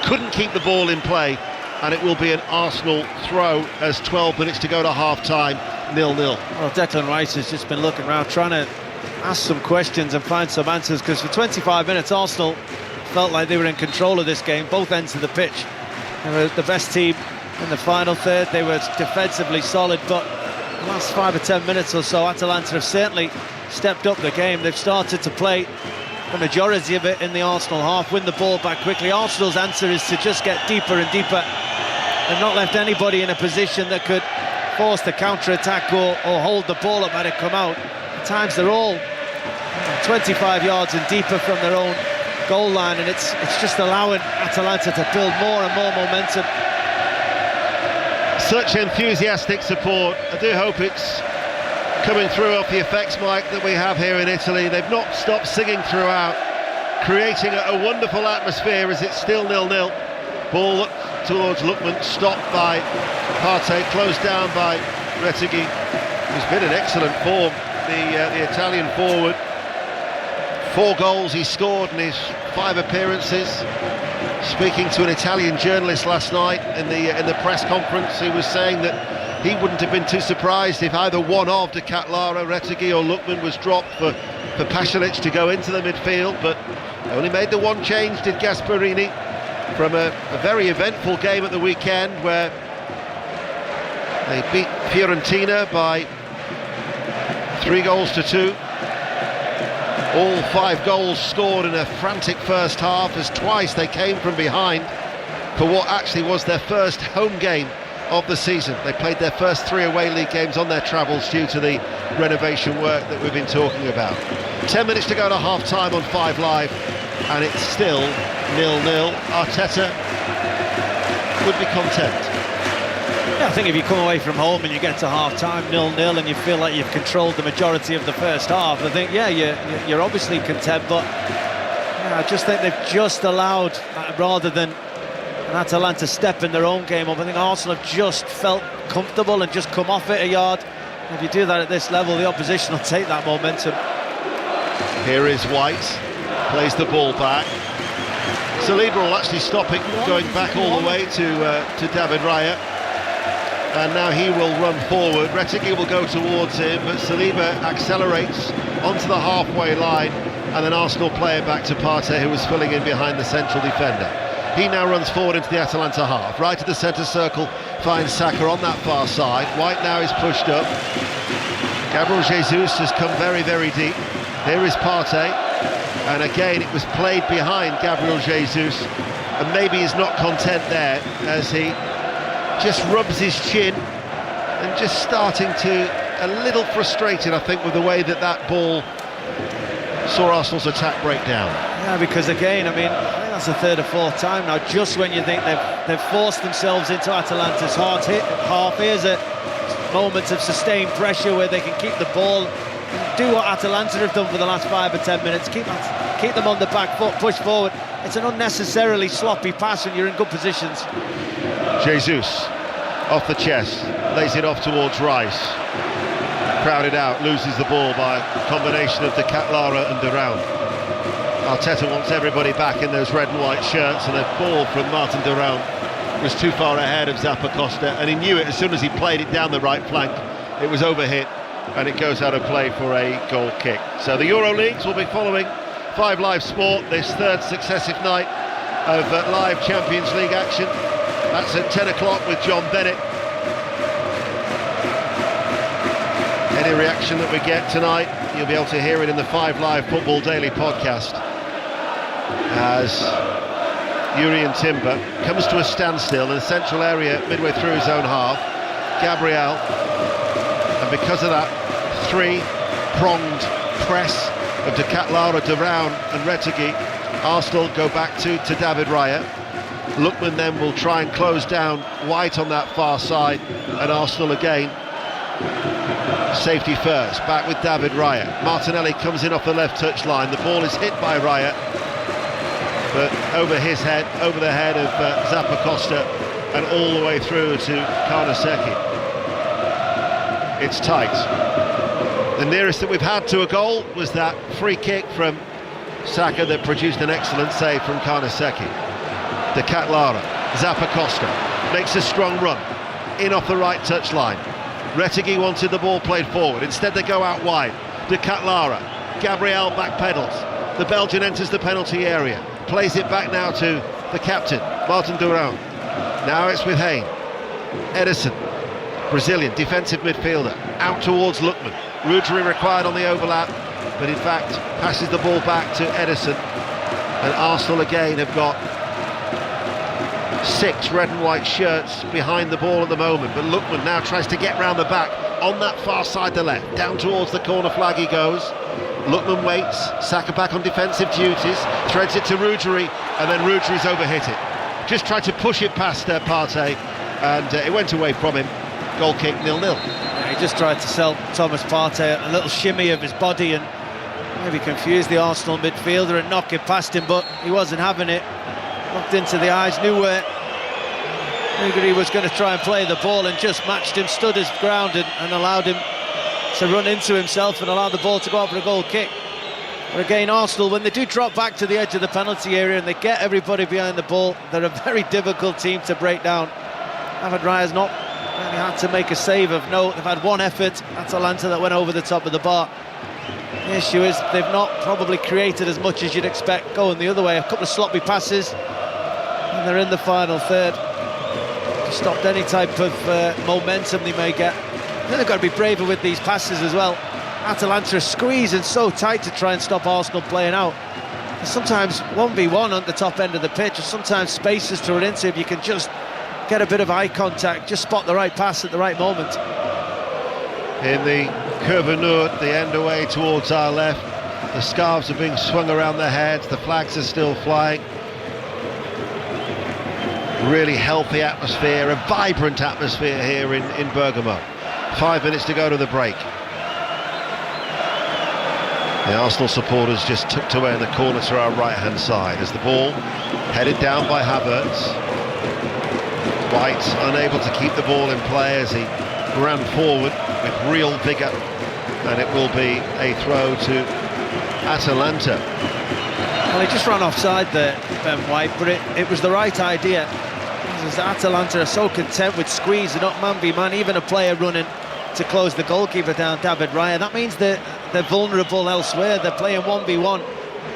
couldn't keep the ball in play, and it will be an Arsenal throw as 12 minutes to go to half-time, 0-0. Well, Declan Rice has just been looking around trying to ask some questions and find some answers, because for 25 minutes Arsenal felt like they were in control of this game, both ends of the pitch. They were the best team in the final third. They were defensively solid, but the last 5 or 10 minutes or so, Atalanta have certainly stepped up the game. They've started to play the majority of it in the Arsenal half, win the ball back quickly. Arsenal's answer is to just get deeper and deeper. They've not left anybody in a position that could force the counter-attack or hold the ball up had it come out. At times they're all 25 yards and deeper from their own goal line, and it's just allowing Atalanta to build more and more momentum. Such enthusiastic support. I do hope it's coming through off the effects mic that we have here in Italy. They've not stopped singing throughout, creating a wonderful atmosphere as it's still 0-0. Ball towards Lookman, stopped by Partey, closed down by Retegui, who's been in excellent form, the Italian forward. 4 goals he scored in his 5 appearances. Speaking to an Italian journalist last night in the press conference, he was saying that he wouldn't have been too surprised if either one of De Ketelaere, Retegui or Lookman was dropped for Pasalic to go into the midfield, but only made the one change, did Gasperini, from a very eventful game at the weekend where they beat Fiorentina by 3-2. All 5 goals scored in a frantic first half, as twice they came from behind for what actually was their first home game of the season. They played their first 3 away league games on their travels due to the renovation work that we've been talking about. 10 minutes to go to half-time on 5 Live, and it's still 0-0. Arteta would be content. Yeah, I think if you come away from home and you get to half-time 0-0 and you feel like you've controlled the majority of the first half, I think, yeah, you're obviously content, but yeah, I just think they've just allowed, rather than an Atalanta step in their own game up, I think Arsenal have just felt comfortable and just come off it a yard. If you do that at this level, the opposition will take that momentum. Here is White, plays the ball back. Saliba will actually stop it, going back all the way to David Raya. And now he will run forward. Retegui will go towards him, but Saliba accelerates onto the halfway line, and then Arsenal play it back to Partey, who was filling in behind the central defender. He now runs forward into the Atalanta half, right to the centre circle, finds Saka on that far side. White now is pushed up. Gabriel Jesus has come very, very deep. Here is Partey, and again it was played behind Gabriel Jesus, and maybe he's not content there, as he just rubs his chin and just starting to, a little frustrated, I think, with the way that ball saw Arsenal's attack break down. Yeah, because again, I mean, I think that's the 3rd or 4th time now, just when you think they've forced themselves into Atalanta's half. Here's a moment of sustained pressure where they can keep the ball, do what Atalanta have done for the last 5 or 10 minutes, keep them on the back foot, push forward. It's an unnecessarily sloppy pass when you're in good positions. Jesus, off the chest, lays it off towards Rice. Crowded out, loses the ball by a combination of De Ketelaere and Durão. Arteta wants everybody back in those red and white shirts, and a ball from Martin Durão was too far ahead of Zappacosta, and he knew it as soon as he played it down the right flank. It was overhit, and it goes out of play for a goal kick. So the Euro Leagues will be following 5 Live Sport, this 3rd successive night of live Champions League action. That's at 10 o'clock with John Bennett. Any reaction that we get tonight, you'll be able to hear it in the 5 Live Football Daily podcast, as Jurrien Timber comes to a standstill in the central area midway through his own half. Gabriel, and because of that 3-pronged press of De Ketelaere, Durão and Retegui, Arsenal go back to David Raya. Lookman then will try and close down White on that far side, and Arsenal again, safety first, back with David Raya. Martinelli comes in off the left touch line, the ball is hit by Raya, but over his head, over the head of Zappacosta, and all the way through to Karnaseki. It's tight. The nearest that we've had to a goal was that free kick from Saka that produced an excellent save from Karnaseki. De Ketelaere, Zappacosta makes a strong run in off the right touch line. Retegui wanted the ball played forward, instead they go out wide. De Ketelaere, Gabriel backpedals, the Belgian enters the penalty area, plays it back now to the captain, Martin Durão. Now it's with Hayne. Edison, Brazilian defensive midfielder, out towards Lookman. Rudry required on the overlap, but in fact passes the ball back to Edison, and Arsenal again have got 6 red and white shirts behind the ball at the moment, but Lookman now tries to get round the back on that far side, the left, down towards the corner flag he goes. Lookman waits, Saka back on defensive duties, threads it to Rudry, and then Rudry's overhit it. Just tried to push it past Partey, and it went away from him. Goal kick, 0-0. Yeah, he just tried to sell Thomas Partey a little shimmy of his body and maybe confuse the Arsenal midfielder and knock it past him, but he wasn't having it. Looked into the eyes, knew where Rudry was going to try and play the ball, and just matched him, stood his ground and allowed him to run into himself and allow the ball to go out for a goal kick. But again, Arsenal, when they do drop back to the edge of the penalty area and they get everybody behind the ball, they're a very difficult team to break down. David Raya's not Really had to make a save of note. They've had one effort, Atalanta, that went over the top of the bar. The issue is they've not probably created as much as you'd expect going the other way. A couple of sloppy passes, and they're in the final third. Stopped any type of momentum they may get. I think they've got to be braver with these passes as well. Atalanta are squeezing so tight to try and stop Arsenal playing out. And sometimes 1v1 on the top end of the pitch, or sometimes spaces to run into if you can just get a bit of eye contact, just spot the right pass at the right moment. In the Curva Nord, the end away towards our left, the scarves are being swung around their heads, the flags are still flying. Really healthy atmosphere, a vibrant atmosphere here in Bergamo. 5 minutes to go to the break. The Arsenal supporters just tucked away in the corner to our right-hand side as the ball headed down by Havertz. White unable to keep the ball in play as he ran forward with real vigour, and it will be a throw to Atalanta. Well, he just ran offside there, Ben White, but it was the right idea. As Atalanta are so content with squeezing up man v man, even a player running to close the goalkeeper down, David Raya. That means they're vulnerable elsewhere. They're playing 1v1,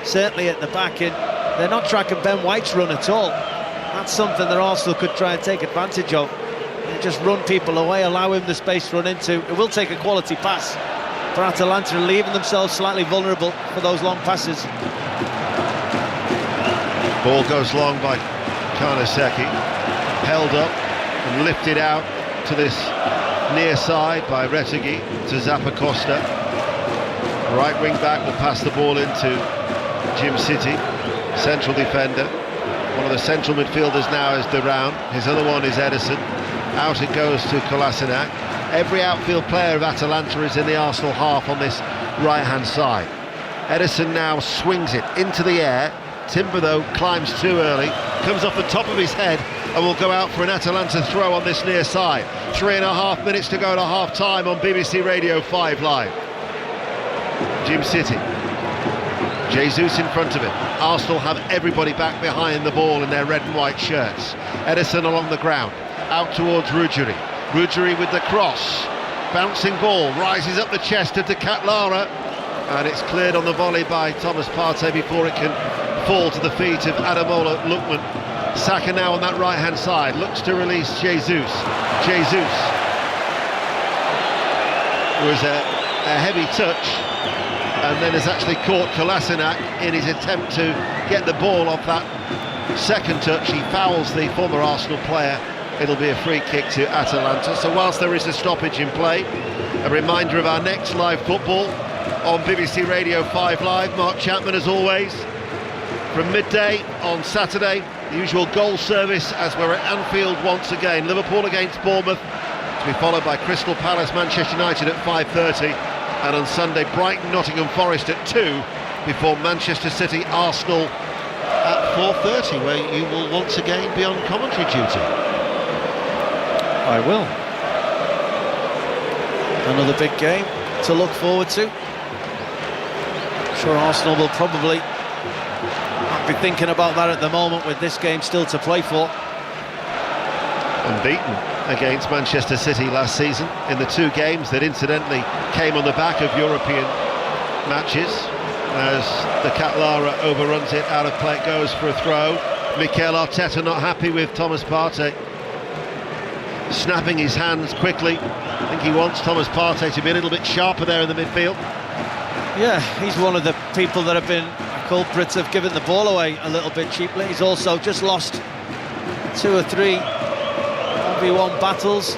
certainly at the back, and they're not tracking Ben White's run at all. That's something that Arsenal could try and take advantage of. And just run people away, allow him the space to run into. It will take a quality pass, but Atalanta are leaving themselves slightly vulnerable for those long passes. Ball goes long by Karnaseki, held up and lifted out to this near side by Retegui to Zappacosta. Right wing back will pass the ball into Jim City, central defender. One of the central midfielders now is Duran, his other one is Edison. Out it goes to Kolasinac. Every outfield player of Atalanta is in the Arsenal half on this right hand side. Edison now swings it into the air. Timber though climbs too early, comes off the top of his head and will go out for an Atalanta throw on this near side. 3.5 minutes to go to half time on BBC Radio 5 Live. Jim City, Jesus in front of him. Arsenal have everybody back behind the ball in their red and white shirts. Edison along the ground, out towards Ruggieri. Ruggieri with the cross, bouncing ball, rises up the chest of De Ketelaere, and it's cleared on the volley by Thomas Partey before it can fall to the feet of Ademola Lookman. Saka now on that right hand side, looks to release Jesus. Jesus was a heavy touch, and then has actually caught Kolasinac in his attempt to get the ball off that second touch. He fouls the former Arsenal player. It'll be a free kick to Atalanta. So whilst there is a stoppage in play, a reminder of our next live football on BBC Radio 5 Live. Mark Chapman as always from midday on Saturday. The usual goal service as we're at Anfield once again. Liverpool against Bournemouth, to be followed by Crystal Palace Manchester United at 5:30, and on Sunday Brighton Nottingham Forest at 2, before Manchester City Arsenal at 4:30, where you will once again be on commentary duty. I will. Another big game to look forward to. I'm sure Arsenal will probably not be thinking about that at the moment, with this game still to play for. Unbeaten against Manchester City last season in the 2 games that incidentally came on the back of European matches, as De Ketelaere overruns it, out of play, it goes for a throw. Mikel Arteta not happy with Thomas Partey, snapping his hands quickly. I think he wants Thomas Partey to be a little bit sharper there in the midfield. Yeah, he's one of the people that have been culprits of giving the ball away a little bit cheaply. He's also just lost 2 or 3 1v1 battles.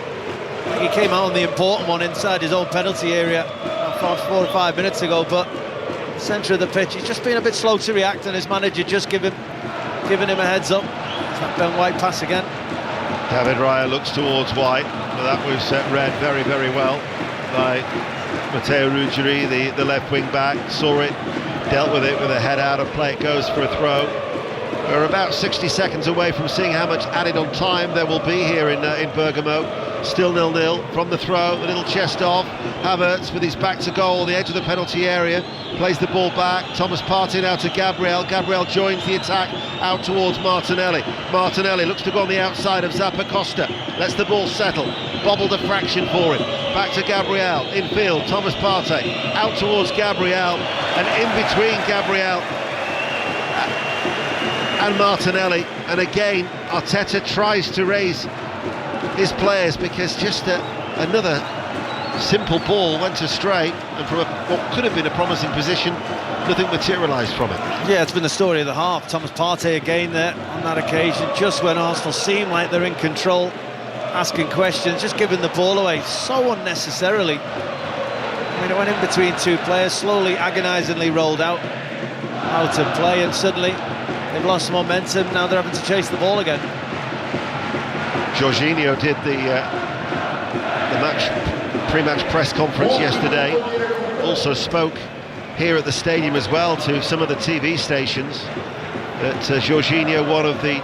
He came out on the important one inside his own penalty area about 4 or 5 minutes ago, but centre of the pitch, he's just been a bit slow to react, and his manager just giving him a heads up. It's that Ben White pass again. David Raya looks towards White, but that was read very, very well by Matteo Ruggieri, the left wing back. Saw it, dealt with it with a head out of play. It goes for a throw. We're about 60 seconds away from seeing how much added on time there will be here in Bergamo. Still 0-0 from the throw, the little chest off. Havertz with his back to goal, the edge of the penalty area, plays the ball back. Thomas Partey now to Gabriel. Gabriel joins the attack out towards Martinelli. Martinelli looks to go on the outside of Zappacosta, lets the ball settle. bobbled a fraction for him. Back to Gabriel, infield, Thomas Partey, out towards Gabriel, and in between Gabriel and Martinelli. And again, Arteta tries to raise his players because just another simple ball went astray, and from what could have been a promising position, nothing materialised from it. Yeah, it's been the story of the half. Thomas Partey again there on that occasion, just when Arsenal seem like they're in control, asking questions, just giving the ball away so unnecessarily. I mean, it went in between two players, slowly, agonisingly rolled out of play, and suddenly they've lost momentum. Now they're having to chase the ball again. Jorginho did the pre-match press conference yesterday. Also spoke here at the stadium as well to some of the TV stations. That Jorginho, one of the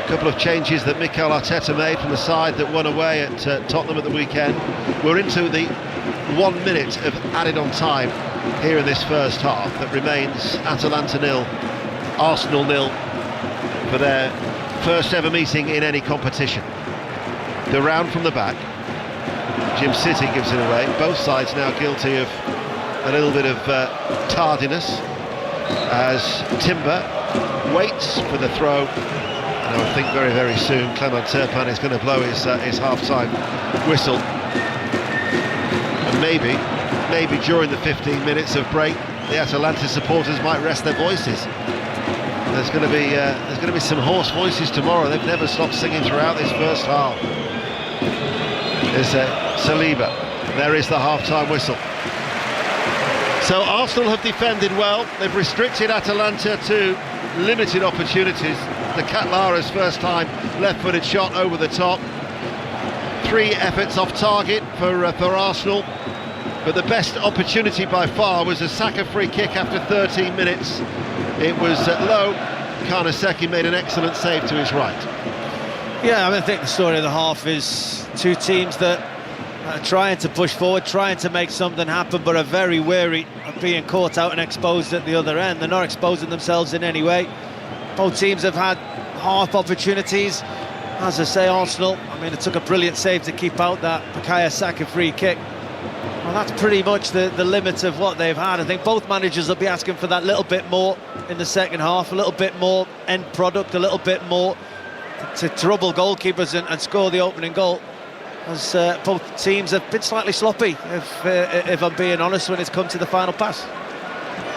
couple of changes that Mikel Arteta made from the side that won away at Tottenham at the weekend. We're into the 1 minute of added on time here in this first half. That remains Atalanta 0, Arsenal 0 for their first ever meeting in any competition. The round from the back. Jim City gives it away. Both sides now guilty of a little bit of tardiness as Timber waits for the throw. And I think very, very soon Clement Turpin is going to blow his half-time whistle. And maybe during the 15 minutes of break, the Atalanta supporters might rest their voices. There's going to be some hoarse voices tomorrow. They've never stopped singing throughout this first half. There's Saliba. There is the half-time whistle. So Arsenal have defended well. They've restricted Atalanta to limited opportunities. The Catlara's first time left-footed shot over the top. 3 efforts off target for Arsenal. But the best opportunity by far was a Saka free kick after 13 minutes. It was low. Karnaseki made an excellent save to his right. Yeah, I think the story of the half is two teams that are trying to push forward, trying to make something happen, but are very wary of being caught out and exposed at the other end. They're not exposing themselves in any way. Both teams have had half opportunities. As I say, Arsenal, I mean, it took a brilliant save to keep out that Bukayo Saka free kick. Well, that's pretty much the limit of what they've had. I think both managers will be asking for that little bit more in the second half, a little bit more end product, a little bit more to trouble goalkeepers and score the opening goal. As both teams have been slightly sloppy, if I'm being honest, when it's come to the final pass.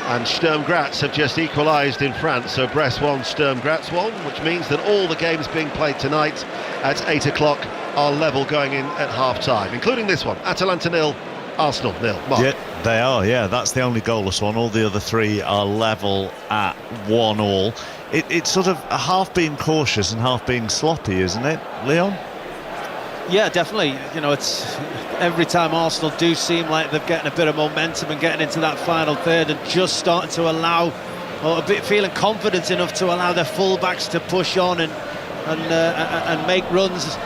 And Sturm Graz have just equalised in France, so Brest 1, Sturm Graz 1, which means that all the games being played tonight at 8 o'clock are level going in at half-time, including this one, Atalanta 0, Arsenal 0. Mark. Yeah, they are, yeah, that's the only goalless one. All the other 3 are level at 1-1. It's sort of a half being cautious and half being sloppy, isn't it, Leon? Yeah, definitely. You know, it's every time Arsenal do seem like they're getting a bit of momentum and getting into that final third and just starting to allow, or a bit feeling confident enough to allow their full-backs to push on and make runs.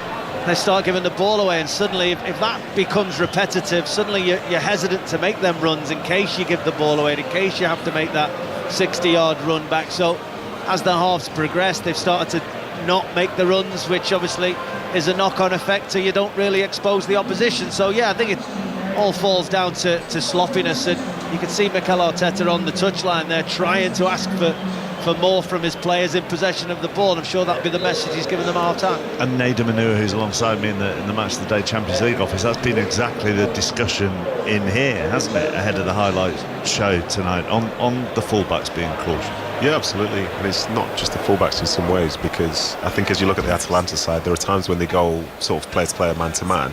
They start giving the ball away, and suddenly if that becomes repetitive, suddenly you're hesitant to make them runs in case you give the ball away, in case you have to make that 60-yard run back. So as the halves progress, they've started to not make the runs, which obviously is a knock-on effect, so you don't really expose the opposition. So yeah, I think it all falls down to sloppiness, and you can see Mikel Arteta on the touchline there trying to ask for more from his players in possession of the ball. I'm sure that'll be the message he's given them at half-time. And Nader Manua, who's alongside me in the Match of the Day Champions League office, that's been exactly the discussion in here, hasn't it, ahead of the highlights show tonight, on the fullbacks being cautious. Yeah, absolutely. And it's not just the fullbacks in some ways, because I think as you look at the Atalanta side, there are times when they go sort of player-to-player, man-to-man,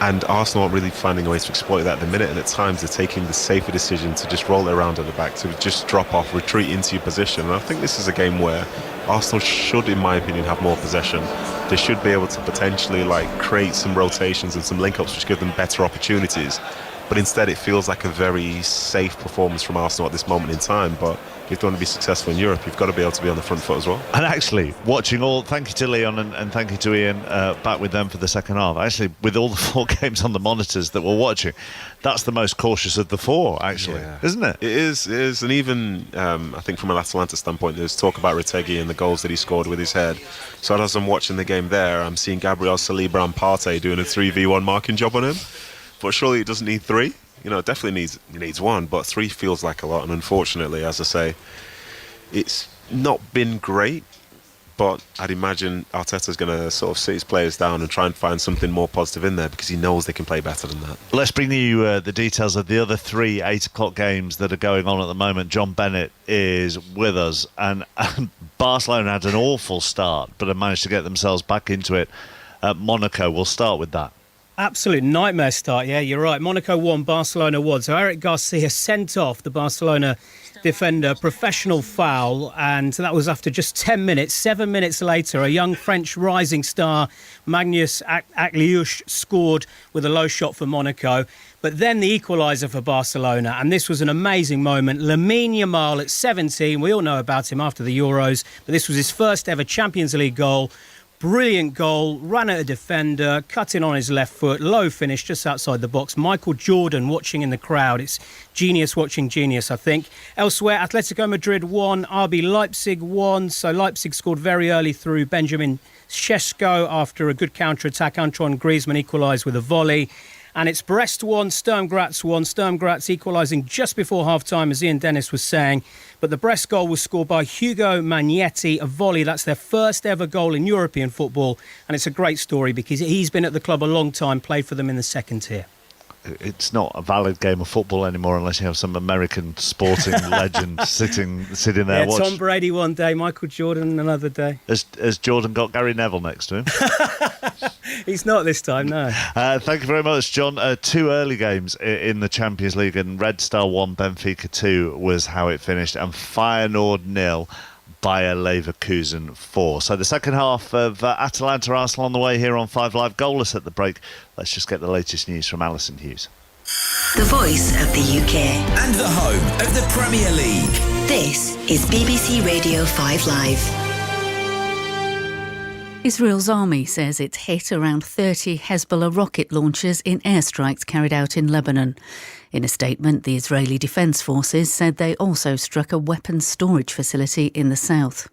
and Arsenal aren't really finding ways to exploit that at the minute, and at times they're taking the safer decision to just roll it around at the back, to just drop off, retreat into your position. And I think this is a game where Arsenal should, in my opinion, have more possession. They should be able to potentially create some rotations and some link-ups which give them better opportunities. but instead it feels like a very safe performance from Arsenal at this moment in time. But if you want to be successful in Europe, you've got to be able to be on the front foot as well. And actually, watching thank you to Leon and thank you to Ian, back with them for the second half. Actually, with all the 4 games on the monitors that we're watching, that's the most cautious of the 4, actually, isn't it? It is. And even, I think from an Atalanta standpoint, there's talk about Retegui and the goals that he scored with his head. So as I'm watching the game there, I'm seeing Gabriel Saliba and Partey doing a 3v1 marking job on him. But surely it doesn't need 3. It definitely needs 1, but 3 feels like a lot. And unfortunately, as I say, it's not been great. But I'd imagine Arteta's going to sort of sit his players down and try and find something more positive in there, because he knows they can play better than that. Let's bring you the details of the other 3 8 o'clock games that are going on at the moment. John Bennett is with us, and Barcelona had an awful start, but have managed to get themselves back into it. Monaco, we'll start with that. Absolute nightmare start, yeah, you're right. Monaco 1, Barcelona 1. So Eric Garcia sent off the Barcelona defender, professional foul, and that was after just 10 minutes. 7 minutes later, a young French rising star, Magnus Akliouche, scored with a low shot for Monaco. But then the equaliser for Barcelona, and this was an amazing moment. Lamine Yamal at 17, we all know about him after the Euros, but this was his first ever Champions League goal. Brilliant goal, ran at a defender, cut in on his left foot, low finish just outside the box. Michael Jordan watching in the crowd. It's genius watching genius, I think. Elsewhere, Atletico Madrid 1, RB Leipzig 1. So Leipzig scored very early through Benjamin Šeško after a good counter-attack. Antoine Griezmann equalised with a volley. And it's Brest 1, Sturm Graz 1. Sturm Graz equalising just before half-time, as Ian Dennis was saying. But the Brest goal was scored by Hugo Magnetti, a volley. That's their first ever goal in European football. And it's a great story because he's been at the club a long time, played for them in the second tier. It's not a valid game of football anymore unless you have some American sporting legend sitting there watching. Tom Brady one day, Michael Jordan another day. Has Jordan got Gary Neville next to him? He's not this time, no. Thank you very much, John. 2 early games in the Champions League, and Red Star 1, Benfica 2 was how it finished, and Feyenoord 0, Bayer Leverkusen 4. So the second half of Atalanta Arsenal on the way here on 5 Live, goalless at the break. Let's just get the latest news from Alison Hughes. The voice of the UK. And the home of the Premier League. This is BBC Radio 5 Live. Israel's army says it's hit around 30 Hezbollah rocket launchers in airstrikes carried out in Lebanon. In a statement, the Israeli Defence Forces said they also struck a weapons storage facility in the south.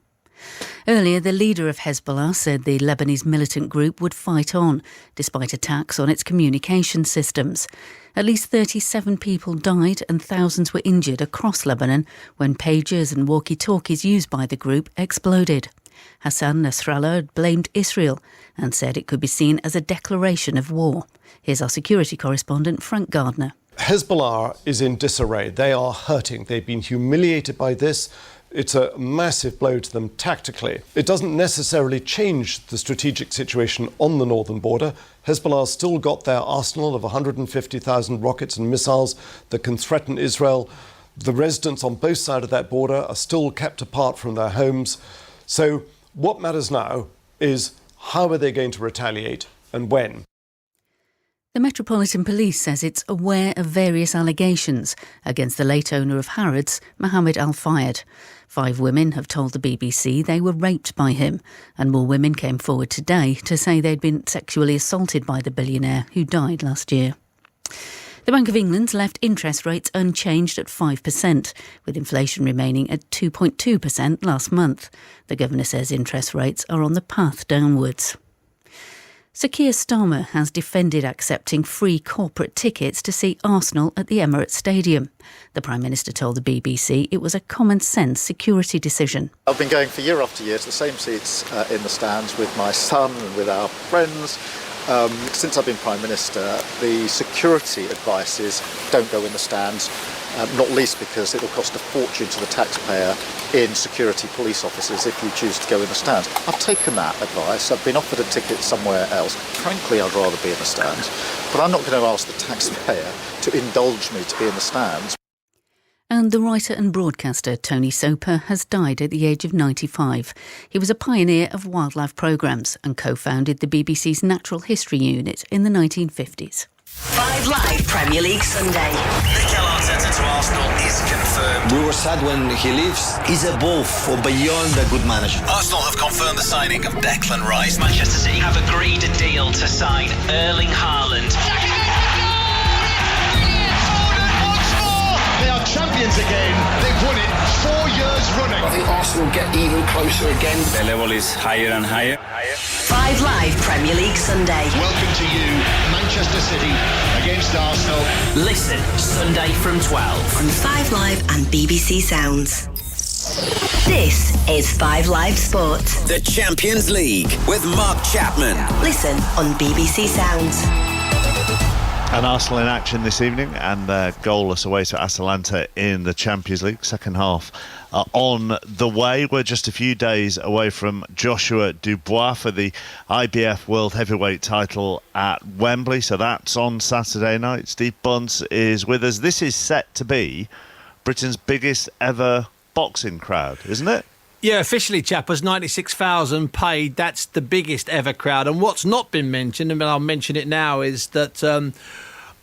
Earlier, the leader of Hezbollah said the Lebanese militant group would fight on, despite attacks on its communication systems. At least 37 people died and thousands were injured across Lebanon when pagers and walkie-talkies used by the group exploded. Hassan Nasrallah blamed Israel and said it could be seen as a declaration of war. Here's our security correspondent, Frank Gardner. Hezbollah is in disarray. They are hurting. They've been humiliated by this. It's a massive blow to them tactically. It doesn't necessarily change the strategic situation on the northern border. Hezbollah's still got their arsenal of 150,000 rockets and missiles that can threaten Israel. The residents on both sides of that border are still kept apart from their homes. So what matters now is how are they going to retaliate and when? The Metropolitan Police says it's aware of various allegations against the late owner of Harrods, Mohammed Al-Fayed. 5 women have told the BBC they were raped by him, and more women came forward today to say they'd been sexually assaulted by the billionaire who died last year. The Bank of England's left interest rates unchanged at 5%, with inflation remaining at 2.2% last month. The governor says interest rates are on the path downwards. Sir Keir Starmer has defended accepting free corporate tickets to see Arsenal at the Emirates Stadium. The Prime Minister told the BBC it was a common-sense security decision. I've been going for year after year to the same seats in the stands with my son and with our friends. Since I've been Prime Minister, the security advice is don't go in the stands, not least because it will cost a fortune to the taxpayer in security police officers if you choose to go in the stands. I've taken that advice. I've been offered a ticket somewhere else. Frankly, I'd rather be in the stands, but I'm not going to ask the taxpayer to indulge me to be in the stands. And the writer and broadcaster Tony Soper has died at the age of 95. He was a pioneer of wildlife programmes and co-founded the BBC's Natural History Unit in the 1950s. 5 Live Premier League Sunday. Mikel Arteta to Arsenal is confirmed. We were sad when he leaves. He's above or beyond a good manager. Arsenal have confirmed the signing of Declan Rice. Manchester City have agreed a deal to sign Erling Haaland. They are champions again. They've won it 4 years running. I think Arsenal get even closer again. The level is higher and higher. 5 Live Premier League Sunday. Welcome to you, Manchester City against Arsenal. Listen Sunday from 12 on 5 Live and BBC Sounds. This is 5 Live Sport. The Champions League with Mark Chapman. Listen on BBC Sounds. And Arsenal in action this evening, and they're goalless away to Atalanta in the Champions League. Second half on the way. We're just a few days away from Joshua Dubois for the IBF World Heavyweight title at Wembley. So that's on Saturday night. Steve Bunce is with us. This is set to be Britain's biggest ever boxing crowd, isn't it? Yeah, officially, Chappers, 96,000 paid. That's the biggest ever crowd. And what's not been mentioned, and I'll mention it now, is that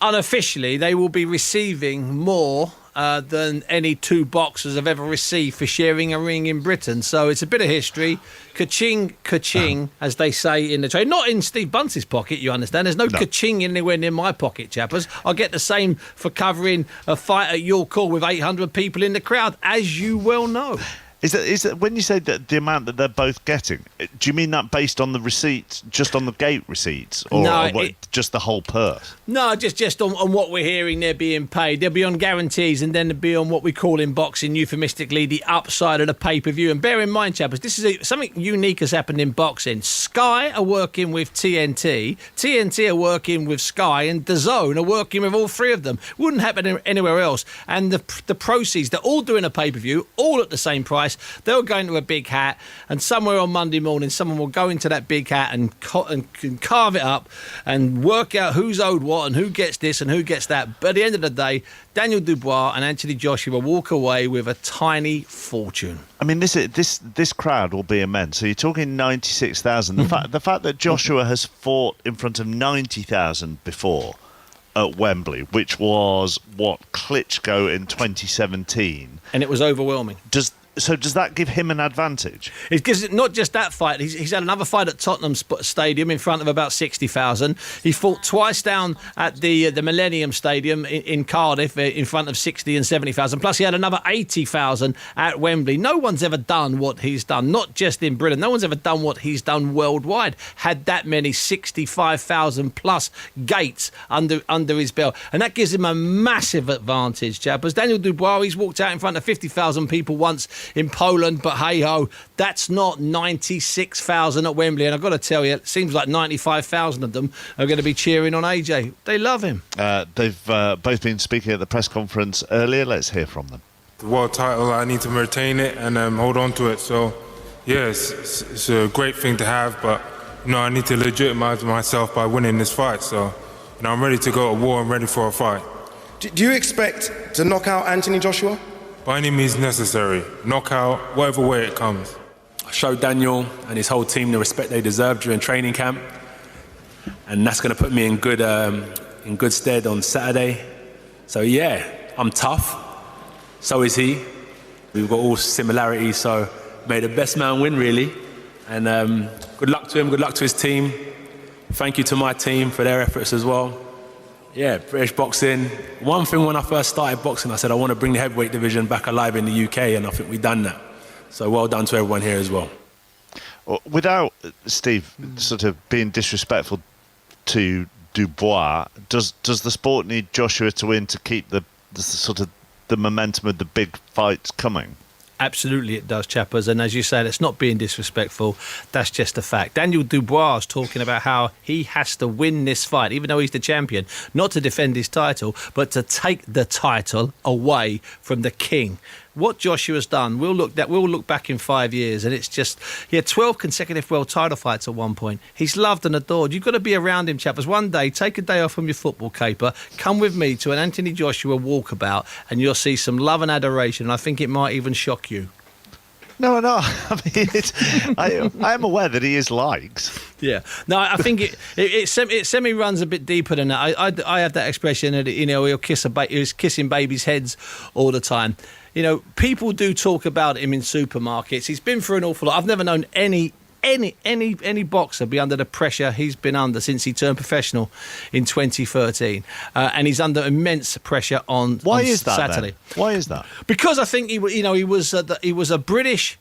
unofficially they will be receiving more than any two boxers have ever received for sharing a ring in Britain. So it's a bit of history. Ka-ching, ka-ching, as they say in the trade. Not in Steve Bunce's pocket, you understand. There's no ka-ching anywhere near my pocket, Chappers. I'll get the same for covering a fight at your call with 800 people in the crowd, as you well know. Is that when you say that the amount that they're both getting, do you mean that based on the receipts, just on the gate receipts, or just the whole purse? No, just on what we're hearing they're being paid. They'll be on guarantees, and then they'll be on what we call in boxing, euphemistically, the upside of the pay-per-view. And bear in mind, chappers, this is something unique has happened in boxing. Sky are working with TNT, TNT are working with Sky, and DAZN are working with all three of them. Wouldn't happen anywhere else. And the proceeds, they're all doing a pay-per-view, all at the same price. They'll go into a big hat, and somewhere on Monday morning, someone will go into that big hat and carve it up and work out who's owed what and who gets this and who gets that. But at the end of the day, Daniel Dubois and Anthony Joshua walk away with a tiny fortune. I mean, this crowd will be immense. So you're talking 96,000. The fact that Joshua has fought in front of 90,000 before at Wembley, which was what Klitschko in 2017, and it was overwhelming. So does that give him an advantage? It gives it not just that fight. He's had another fight at Tottenham Stadium in front of about 60,000. He fought twice down at the Millennium Stadium in Cardiff in front of 60 and 70,000. Plus he had another 80,000 at Wembley. No one's ever done what he's done, not just in Britain. No one's ever done what he's done worldwide. Had that many 65,000 plus gates under his belt. And that gives him a massive advantage, chappers. Daniel Dubois, he's walked out in front of 50,000 people once in Poland, but hey-ho, that's not 96,000 at Wembley. And I've got to tell you, it seems like 95,000 of them are going to be cheering on AJ. They love him. They've both been speaking at the press conference earlier. Let's hear from them. The world title, I need to retain it and hold on to it. So, yes, it's a great thing to have, but, I need to legitimize myself by winning this fight. So, I'm ready to go to war and ready for a fight. Do you expect to knock out Anthony Joshua? By any means necessary. Knockout, whatever way it comes. I showed Daniel and his whole team the respect they deserve during training camp, and that's going to put me in good stead on Saturday. So yeah, I'm tough. So is he. We've got all similarities, so may the best man win, really. And good luck to him, good luck to his team. Thank you to my team for their efforts as well. Yeah, British boxing. One thing when I first started boxing, I said I want to bring the heavyweight division back alive in the UK, and I think we've done that. So well done to everyone here as well. Without Steve sort of being disrespectful to Dubois, does the sport need Joshua to win to keep the sort of the momentum of the big fights coming? Absolutely it does, chappers. And as you said, it's not being disrespectful. That's just a fact. Daniel Dubois is talking about how he has to win this fight, even though he's the champion, not to defend his title, but to take the title away from the king. What Joshua's done, we'll look back in 5 years, and it's just, he had 12 consecutive world title fights at one point. He's loved and adored. You've got to be around him, chappers. One day, take a day off from your football caper, come with me to an Anthony Joshua walkabout, and you'll see some love and adoration, and I think it might even shock you. No. I mean, I am aware that he is liked. Yeah. No, I think it semi runs a bit deeper than that. I have that expression that, you know, he's kissing babies' heads all the time. You know, people do talk about him in supermarkets. He's been through an awful lot. I've never known any boxer be under the pressure he's been under since he turned professional in 2013, and he's under immense pressure on Saturday. Why is that? Because I think he was a British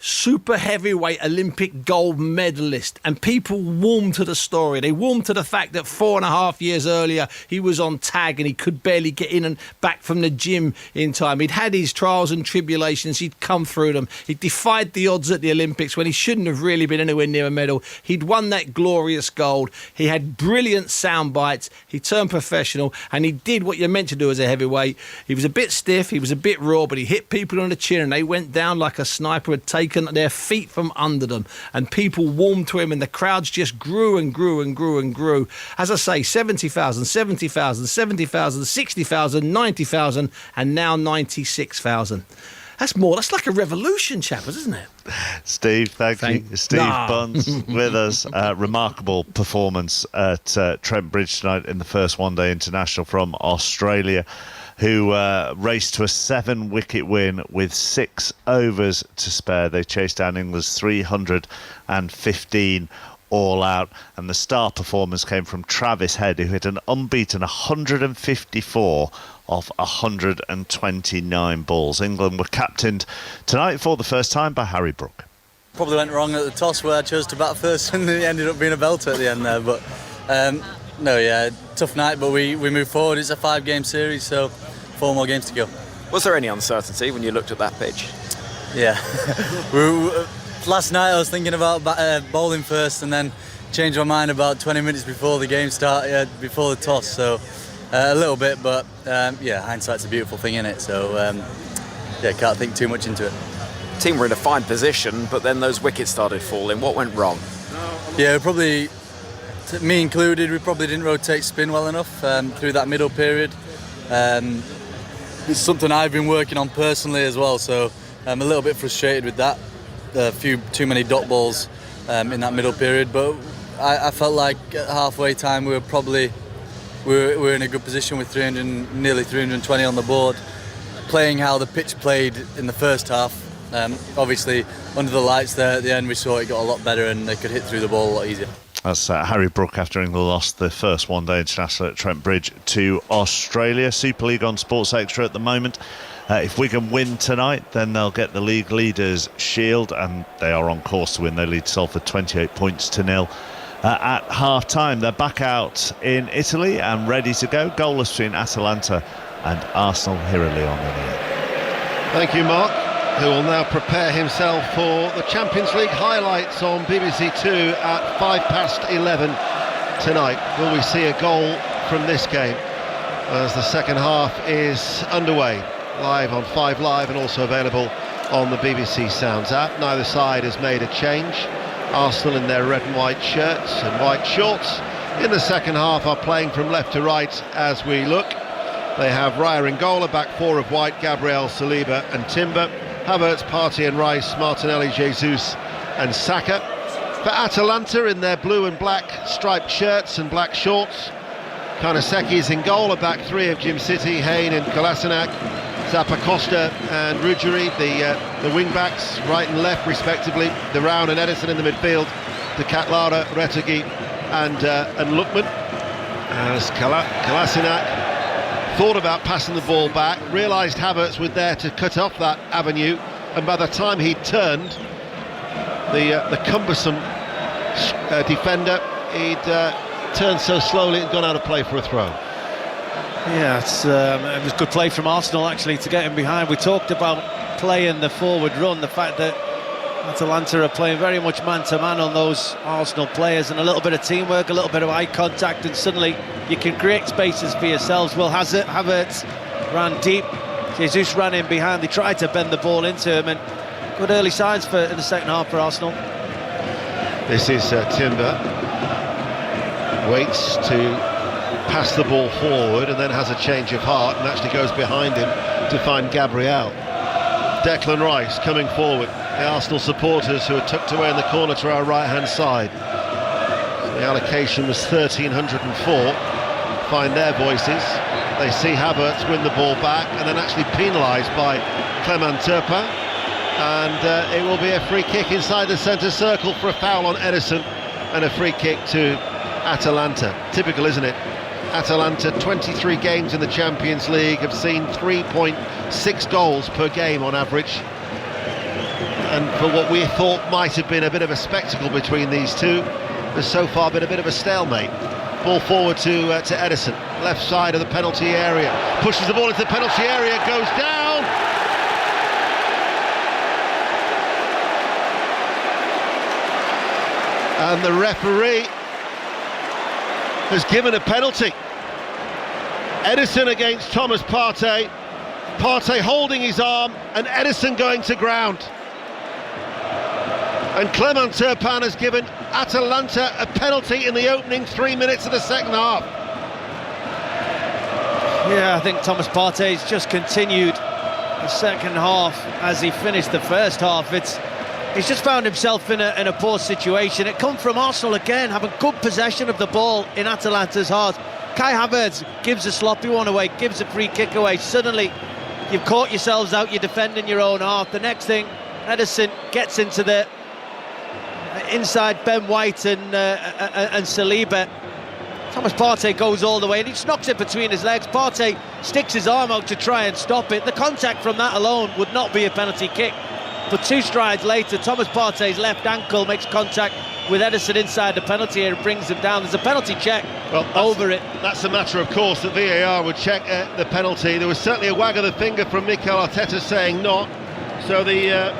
super heavyweight Olympic gold medalist, and people warmed to the story. They warmed to the fact that 4.5 years earlier he was on tag and he could barely get in and back from the gym in time. He'd had his trials and tribulations, he'd come through them. He defied the odds at the Olympics when he shouldn't have really been anywhere near a medal. He'd won that glorious gold. He had brilliant sound bites. He turned professional and he did what you're meant to do as a heavyweight. He was a bit stiff, he was a bit raw, but he hit people on the chin and they went down like a sniper had taken their feet from under them, and people warmed to him, and the crowds just grew and grew and grew and grew. As I say, 70,000, 70,000, 70,000, 60,000, 90,000, and now 96,000. That's like a revolution, chappers, isn't it? Steve, thank you. Steve Bunce with us. Remarkable performance at Trent Bridge tonight in the first one-day international from Australia, who raced to a 7-wicket win with 6 overs to spare. They chased down England's 315 all out, and the star performance came from Travis Head, who hit an unbeaten 154 off 129 balls. England were captained tonight for the first time by Harry Brook. Probably went wrong at the toss where I chose to bat first and it ended up being a belter at the end there, but tough night, but we moved forward. It's a 5-game series, so 4 more games to go. Was there any uncertainty when you looked at that pitch? Yeah. Last night I was thinking about bowling first and then changed my mind about 20 minutes before the game started, before the toss, so a little bit, but hindsight's a beautiful thing, isn't it? So can't think too much into it. The team were in a fine position, but then those wickets started falling. What went wrong? Yeah, probably, me included, we probably didn't rotate spin well enough through that middle period. It's something I've been working on personally as well, so I'm a little bit frustrated with that. A few too many dot balls in that middle period, but I felt like at halfway time we were in a good position with nearly 320 on the board, playing how the pitch played in the first half. Obviously, under the lights there at the end, we saw it got a lot better and they could hit through the ball a lot easier. That's Harry Brook after England lost the first one-day international at Trent Bridge to Australia. Super League on Sports Extra at the moment. If Wigan win tonight, then they'll get the league leaders' shield, and they are on course to win. They lead Salford 28 points to 0 at half-time. They're back out in Italy and ready to go. Goalless between Atalanta and Arsenal. Here are Leon and Ian. Thank you, Mark, who will now prepare himself for the Champions League highlights on BBC Two at 11:05 tonight. Will we see a goal from this game as the second half is underway? Live on 5 Live and also available on the BBC Sounds app. Neither side has made a change. Arsenal in their red and white shirts and white shorts in the second half are playing from left to right as we look. They have Raya in goal, a back four of White, Gabriel, Saliba and Timber, Havertz, Partey and Rice, Martinelli, Jesus and Saka. For Atalanta in their blue and black striped shirts and black shorts, Karnaseki's in goal, a back three of Jim City, Hayne and Kolasinac, Zappacosta and Ruggieri, the wing-backs, right and left respectively, De Round and Edison in the midfield, De Catlara, Retegui and Lookman. As Kolasinac thought about passing the ball back, realised Havertz was there to cut off that avenue, and by the time he turned, the cumbersome defender, he'd turned so slowly it had gone out of play for a throw. Yeah, it was good play from Arsenal actually to get him behind. We talked about playing the forward run, the fact that Atalanta are playing very much man-to-man on those Arsenal players, and a little bit of teamwork, a little bit of eye contact, and suddenly you can create spaces for yourselves. Well, Havertz ran deep, Jesus ran in behind, they tried to bend the ball into him, and good early signs in the second half for Arsenal. This is Timber, waits to pass the ball forward and then has a change of heart and actually goes behind him to find Gabriel. Declan Rice coming forward, the Arsenal supporters who are tucked away in the corner to our right-hand side. The allocation was 1,304. Find their voices. They see Havertz win the ball back and then actually penalised by Clement Turpin. And it will be a free kick inside the centre circle for a foul on Ederson and a free kick to Atalanta. Typical, isn't it? Atalanta, 23 games in the Champions League, have seen 3.6 goals per game on average. And for what we thought might have been a bit of a spectacle between these two, there's so far been a bit of a stalemate. Ball forward to Ederson, left side of the penalty area, pushes the ball into the penalty area, goes down. And the referee has given a penalty. Ederson against Thomas Partey. Partey holding his arm and Ederson going to ground. And Clement Turpin has given Atalanta a penalty in the opening 3 minutes of the second half. Yeah, I think Thomas Partey's just continued the second half as he finished the first half. He's just found himself in a poor situation. It come from Arsenal again, having good possession of the ball in Atalanta's half. Kai Havertz gives a sloppy one away, gives a free kick away. Suddenly, you've caught yourselves out, you're defending your own half. The next thing, Ederson gets into the inside Ben White and Saliba. Thomas Partey goes all the way and he just knocks it between his legs. Partey sticks his arm out to try and stop it. The contact from that alone would not be a penalty kick. But 2 strides later, Thomas Partey's left ankle makes contact with Ederson inside the penalty area and brings him down. There's a penalty check over it. That's a matter of course that VAR would check the penalty. There was certainly a wag of the finger from Mikel Arteta saying not. So the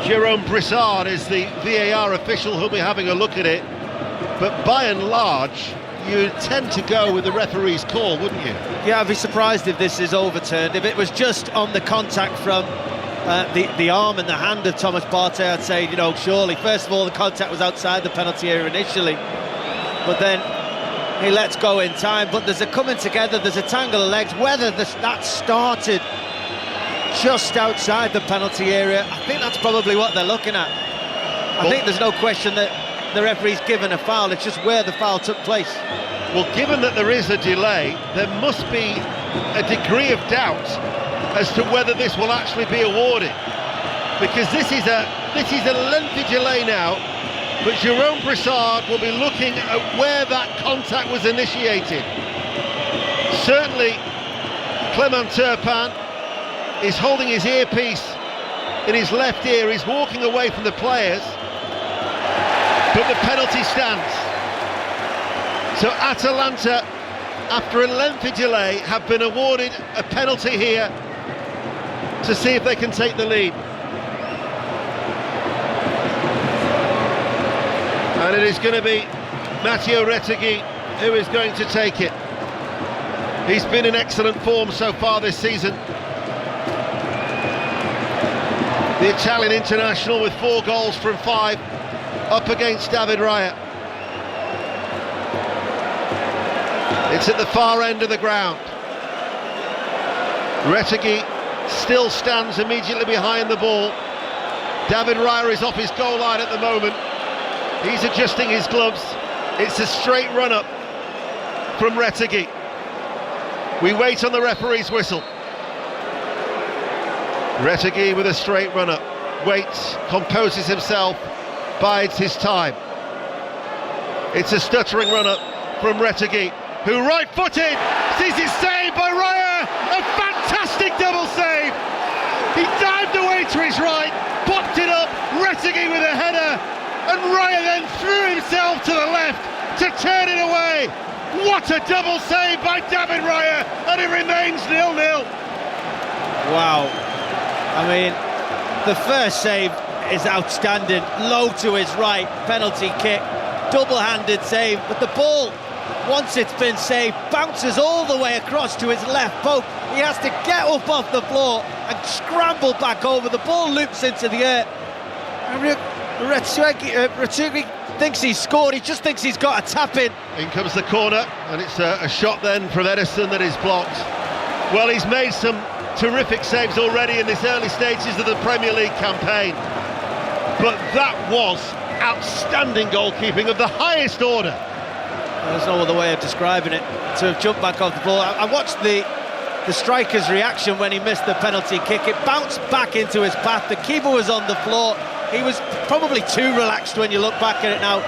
Jérôme Brissard is the VAR official who'll be having a look at it. But by and large, you tend to go with the referee's call, wouldn't you? Yeah, I'd be surprised if this is overturned. If it was just on the contact from the arm and the hand of Thomas Partey, I'd say, surely. First of all, the contact was outside the penalty area initially. But then he lets go in time. But there's a coming together, there's a tangle of legs. Whether that started just outside the penalty area, I think that's probably what they're looking at. I think there's no question that the referee's given a foul, it's just where the foul took place. Well, given that there is a delay, there must be a degree of doubt as to whether this will actually be awarded, because this is a lengthy delay now, but Jérôme Brissard will be looking at where that contact was initiated. Certainly Clement Turpin is holding his earpiece in his left ear, he's walking away from the players, but the penalty stands. So Atalanta, after a lengthy delay, have been awarded a penalty here to see if they can take the lead. And it is going to be Matteo Retegui who is going to take it. He's been in excellent form so far this season. The Italian international with 4 goals from 5 up against David Raya. It's at the far end of the ground. Retegui still stands immediately behind the ball. David Raya is off his goal line at the moment. He's adjusting his gloves. It's a straight run-up from Retegui. We wait on the referee's whistle. Retegui with a straight run-up. Waits, composes himself, bides his time. It's a stuttering run-up from Retegui, who right-footed sees it saved by Raya. A fantastic double save. He dived away to his right, popped it up, Retegui with a header, and Raya then threw himself to the left to turn it away. What a double save by David Raya, and it remains 0-0. Wow. I mean, the first save is outstanding. Low to his right, penalty kick, double-handed save, but the ball, once it's been saved, bounces all the way across to his left post. He has to get up off the floor and scramble back over. The ball loops into the air. Retegui thinks he's scored, he just thinks he's got a tap in. In comes the corner, and it's a shot then from Ederson that is blocked. Well, he's made some terrific saves already in this early stages of the Premier League campaign. but that was outstanding goalkeeping of the highest order. There's no other way of describing it. To have jumped back off the ball. I watched the striker's reaction when he missed the penalty kick. It bounced back into his path. The keeper was on the floor. He was probably too relaxed when you look back at it now,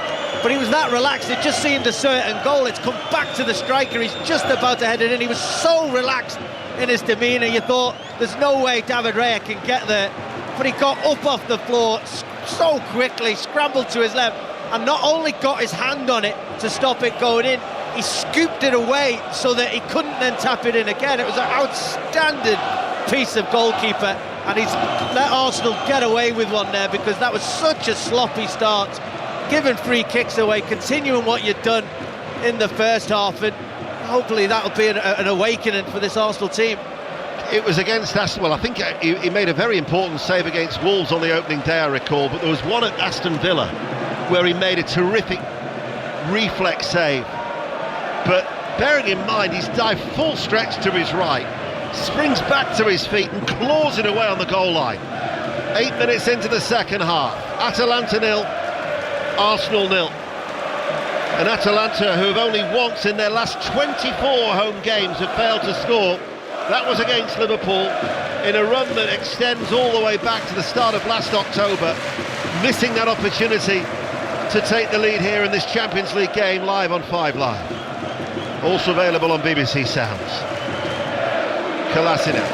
but he was that relaxed, it just seemed a certain goal. It's come back to the striker. He's just about to head it in. He was so relaxed in his demeanour. You thought there's no way David Raya can get there, but he got up off the floor so quickly, scrambled to his left, and not only got his hand on it to stop it going in, he scooped it away so that he couldn't then tap it in again. It was an outstanding piece of goalkeeper, and he's let Arsenal get away with one there, because that was such a sloppy start, giving free kicks away, continuing what you'd done in the first half, and hopefully that'll be an awakening for this Arsenal team. It was against Aston, well, I think he made a very important save against Wolves on the opening day, I recall, but there was one at Aston Villa where he made a terrific reflex save, but bearing in mind he's dived full stretch to his right, springs back to his feet and claws it away on the goal line. 8 minutes into the second half, Atalanta 0, Arsenal 0. And Atalanta, who have only once in their last 24 home games have failed to score, that was against Liverpool, in a run that extends all the way back to the start of last October, missing that opportunity to take the lead here in this Champions League game, live on 5 Live. Also available on BBC Sounds. Kolasinac.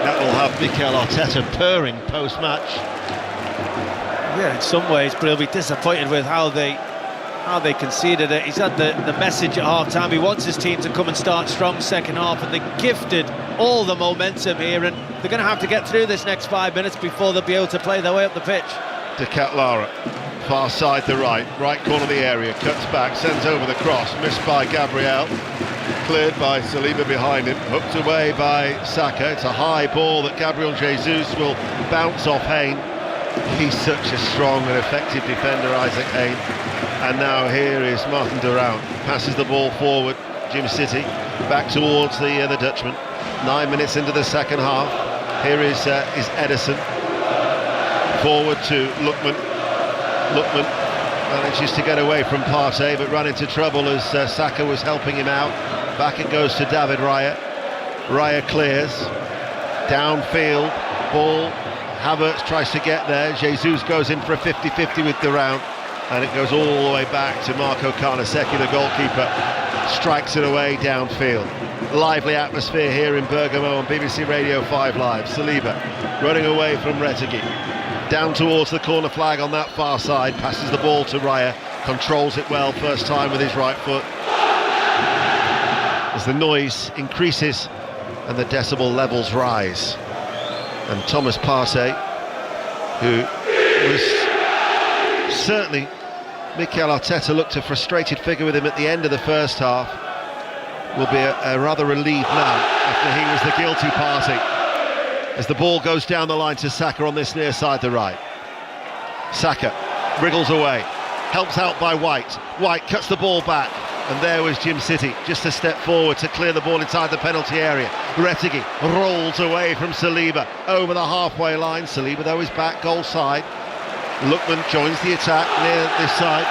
That will have Mikel Arteta purring post-match. Yeah, in some ways, but he'll be disappointed with how they conceded it. He's had the message at half-time. He wants his team to come and start strong second half, and they gifted all the momentum here, and they're going to have to get through this next 5 minutes before they'll be able to play their way up the pitch. De Ketelaere, far side to right corner of the area, cuts back, sends over the cross, missed by Gabriel, cleared by Saliba behind him, hooked away by Saka. It's a high ball that Gabriel Jesus will bounce off Hayne. He's such a strong and effective defender, Isaac Hayne. And now here is Martin Durant, passes the ball forward, Jim City, back towards the Dutchman. 9 minutes into the second half, here is Ederson, forward to Lookman. Lookman manages to get away from Partey, but ran into trouble as Saka was helping him out. Back it goes to David Raya. Raya clears, downfield, ball, Havertz tries to get there, Jesus goes in for a 50-50 with Durant, and it goes all the way back to Marco Carnesecchi, the goalkeeper, strikes it away downfield. Lively atmosphere here in Bergamo on BBC Radio 5 Live. Saliba running away from Retegui, down towards the corner flag on that far side, passes the ball to Raya, controls it well, first time with his right foot. As the noise increases and the decibel levels rise, and Thomas Partey, who was certainly, Mikel Arteta looked a frustrated figure with him at the end of the first half, will be a rather relieved man after he was the guilty party, as the ball goes down the line to Saka on this near side to right. Saka wriggles away, helps out by White. White cuts the ball back, and there was Jim City just a step forward to clear the ball inside the penalty area. Retegui rolls away from Saliba over the halfway line. Saliba though is back goal side. Lookman joins the attack near this side.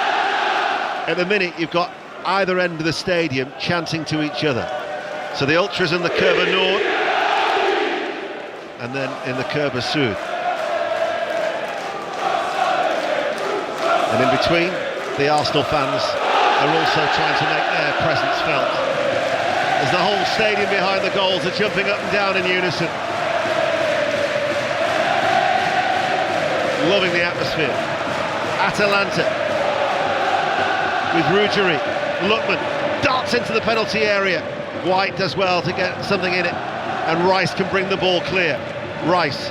At the minute you've got either end of the stadium chanting to each other. So the ultras in the Curva Nord, and then in the Curva Sud. And in between, the Arsenal fans are also trying to make their presence felt, as the whole stadium behind the goals are jumping up and down in unison. Loving the atmosphere. Atalanta with Ruggieri. Lookman darts into the penalty area. White does well to get something in it, and Rice can bring the ball clear. Rice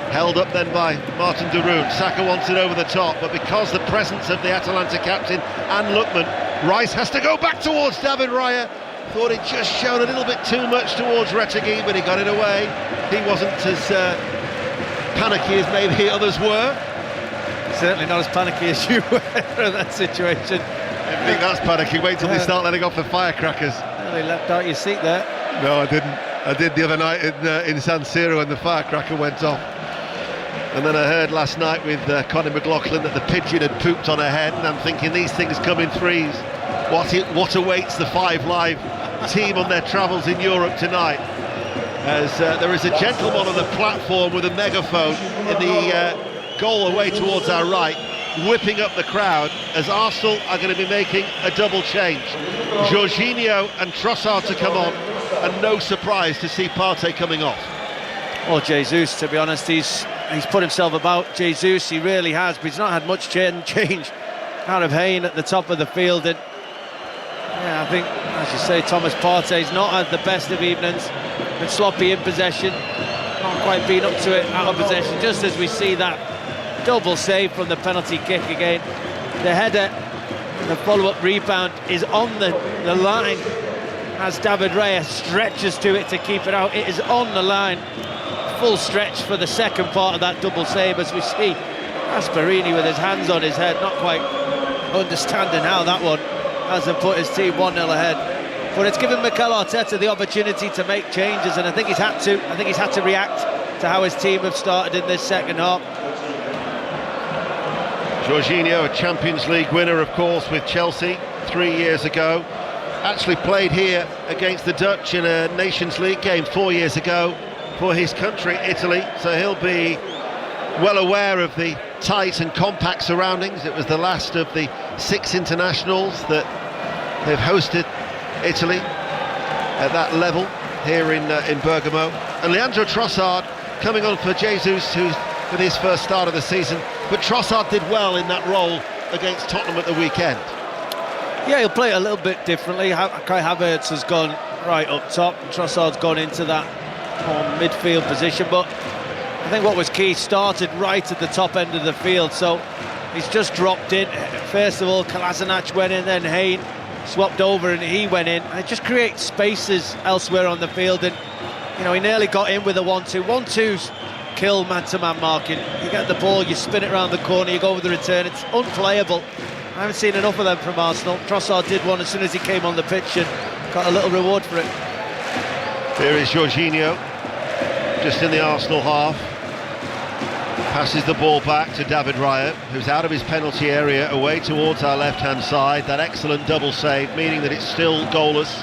held up then by Martin Durant. Saka wants it over the top, but because the presence of the Atalanta captain and Lookman, Rice has to go back towards David Raya. Thought it just showed a little bit too much towards Retegui, but he got it away. He wasn't as panicky as maybe others were. Certainly not as panicky as you were in that situation. I think that's panicky. Wait till they start letting off the firecrackers. Well, you left out your seat there. No, I didn't. I did the other night in San Siro when the firecracker went off. And then I heard last night with Conor McLaughlin that the pigeon had pooped on her head, and I'm thinking these things come in threes. What awaits the Five Live team on their travels in Europe tonight? As there is a gentleman on the platform with a megaphone in the goal away towards our right, whipping up the crowd, as Arsenal are going to be making a double change. Jorginho and Trossard to come on, and no surprise to see Partey coming off. Well, Jesus, to be honest, he's put himself about. Jesus, he really has, but he's not had much change out of Hayne at the top of the field. And yeah, I think, as you say, Thomas Partey's not had the best of evenings. Been sloppy in possession, not quite been up to it out of possession, just as we see that double save from the penalty kick again. The header, the follow-up rebound is on the line as David Raya stretches to it to keep it out. It is on the line. Full stretch for the second part of that double save, as we see Gasperini with his hands on his head, not quite understanding how that one hasn't put his team 1-0 ahead. But it's given Mikel Arteta the opportunity to make changes, and I think he's had to. I think he's had to react to how his team have started in this second half. Jorginho, a Champions League winner, of course, with Chelsea 3 years ago. Actually played here against the Dutch in a Nations League game 4 years ago for his country, Italy. So he'll be well aware of the tight and compact surroundings. It was the last of the 6 internationals that they've hosted Italy at that level here in Bergamo. And Leandro Trossard coming on for Jesus, who's with his first start of the season, but Trossard did well in that role against Tottenham at the weekend. Yeah, he'll play it a little bit differently. Kai Havertz has gone right up top, and Trossard's gone into that midfield position, but I think what was key, started right at the top end of the field, so he's just dropped in. First of all, Kolasinac went in, then Hayne swapped over and he went in, and it just creates spaces elsewhere on the field. And you know, he nearly got in with a 1-2. 1-2's kill man-to-man marking. You get the ball, you spin it around the corner, you go over the return. It's unplayable. I haven't seen enough of them from Arsenal. Trossard did one as soon as he came on the pitch and got a little reward for it. Here is Jorginho, just in the Arsenal half. Passes the ball back to David Raya, who's out of his penalty area, away towards our left-hand side. That excellent double save, meaning that it's still goalless.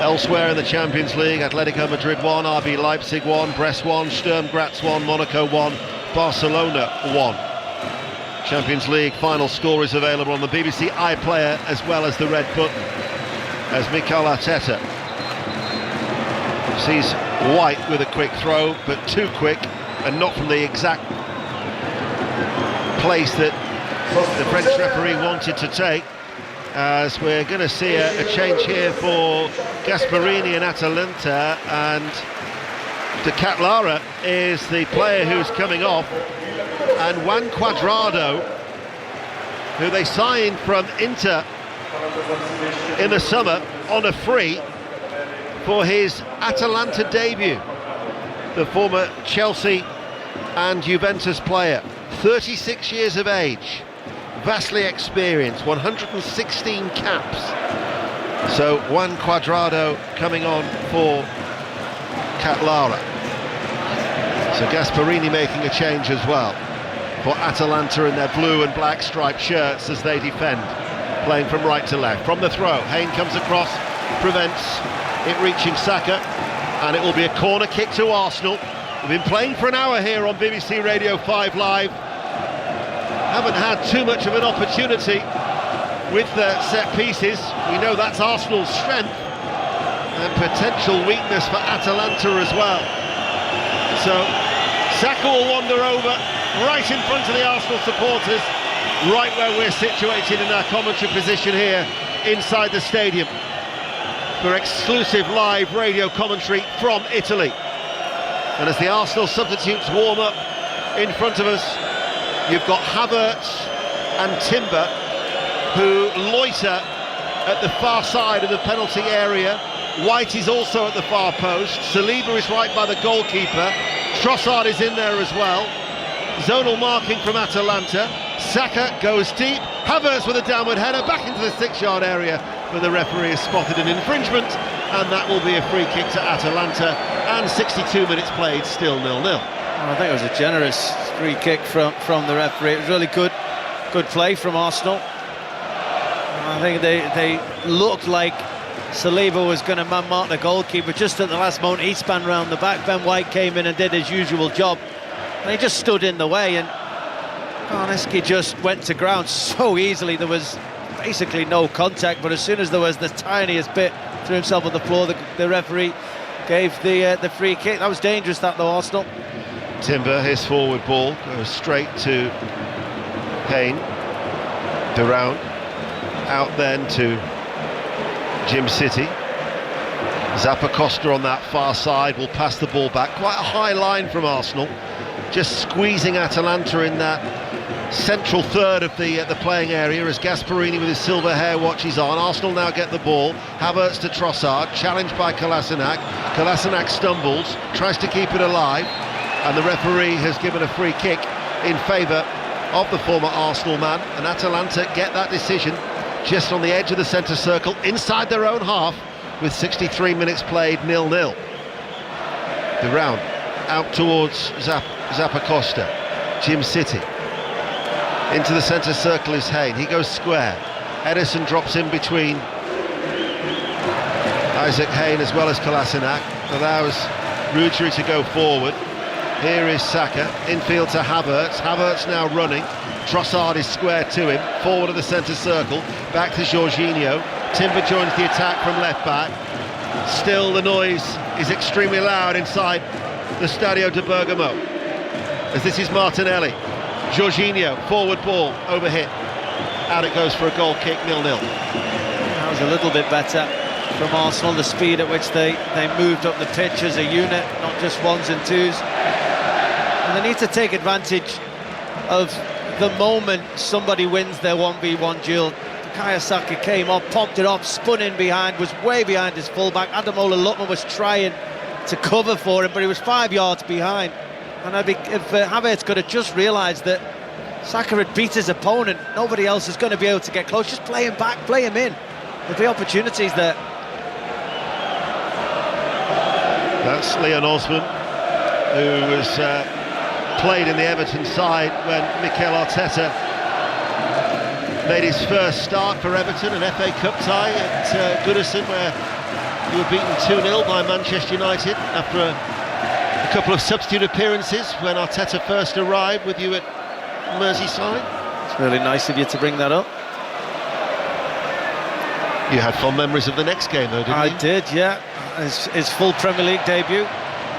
Elsewhere in the Champions League, Atletico Madrid 1, RB Leipzig 1, Brest 1, Sturm Graz 1, Monaco 1, Barcelona 1. Champions League final score is available on the BBC iPlayer as well as the red button, as Mikel Arteta sees White with a quick throw, but too quick and not from the exact place that the French referee wanted to take, as we're going to see a change here for Gasperini and Atalanta, and De Ketelaere is the player who's coming off, and Juan Cuadrado, who they signed from Inter in the summer on a free for his Atalanta debut, the former Chelsea and Juventus player, 36 years of age, vastly experienced, 116 caps. So Juan Cuadrado coming on for Ketelaere. So Gasperini making a change as well for Atalanta in their blue and black striped shirts as they defend, playing from right to left. From the throw, Hayne comes across, prevents it reaching Saka, and it will be a corner kick to Arsenal. We've been playing for an hour here on BBC Radio 5 Live. Haven't had too much of an opportunity with the set pieces. We know that's Arsenal's strength and potential weakness for Atalanta as well. So Saka will wander over right in front of the Arsenal supporters, right where we're situated in our commentary position here inside the stadium for exclusive live radio commentary from Italy. And as the Arsenal substitutes warm up in front of us, you've got Havertz and Timber, who loiter at the far side of the penalty area. White is also at the far post. Saliba is right by the goalkeeper. Trossard is in there as well. Zonal marking from Atalanta. Saka goes deep. Havertz with a downward header back into the 6-yard area, but the referee has spotted an infringement, and that will be a free kick to Atalanta. And 62 minutes played, still 0-0. I think it was a generous free kick from the referee. It was really good play from Arsenal. I think they looked like Saliba was going to man-mark the goalkeeper. Just at the last moment, he span round the back. Ben White came in and did his usual job. And he just stood in the way, and Garneski just went to ground so easily. There was basically no contact, but as soon as there was the tiniest bit, threw himself on the floor, the referee gave the free kick. That was dangerous, that, though, Arsenal. Timber, his forward ball goes straight to Hayne. Durant out then to Jim City. Zappacosta on that far side will pass the ball back. Quite a high line from Arsenal, just squeezing Atalanta in that central third of the playing area as Gasperini with his silver hair watches on. Arsenal now get the ball. Havertz to Trossard, challenged by Kolasinac. Kolasinac stumbles, tries to keep it alive, and the referee has given a free kick in favour of the former Arsenal man, and Atalanta get that decision just on the edge of the centre circle, inside their own half, with 63 minutes played, 0-0. The round out towards Zappacosta. Jim City into the centre circle is Hayne. He goes square. Edison drops in between Isaac Hayne as well as Kolasinac, allows Ruggieri to go forward. Here is Saka, infield to Havertz. Havertz now running. Trossard is square to him, forward of the centre circle, back to Jorginho. Timber joins the attack from left back. Still the noise is extremely loud inside the Stadio de Bergamo, as this is Martinelli. Jorginho, forward ball, overhit. Out it goes for a goal kick, 0-0. That was a little bit better from Arsenal, the speed at which they moved up the pitch as a unit, not just ones and twos. And they need to take advantage of the moment somebody wins their 1v1 duel. Bukayo Saka came up, popped it up, spun in behind, was way behind his fullback. Ademola Lookman was trying to cover for him, but he was 5 yards behind. And if Havertz could have just realised that Saka had beat his opponent, nobody else is going to be able to get close. Just play him back, play him in. There'll be opportunities there. That's Leon Osman, who was played in the Everton side when Mikel Arteta made his first start for Everton, an FA Cup tie at Goodison, where you were beaten 2-0 by Manchester United after a couple of substitute appearances when Arteta first arrived with you at Merseyside. It's really nice of you to bring that up. You had fond memories of the next game, though, didn't you? I did, yeah. His full Premier League debut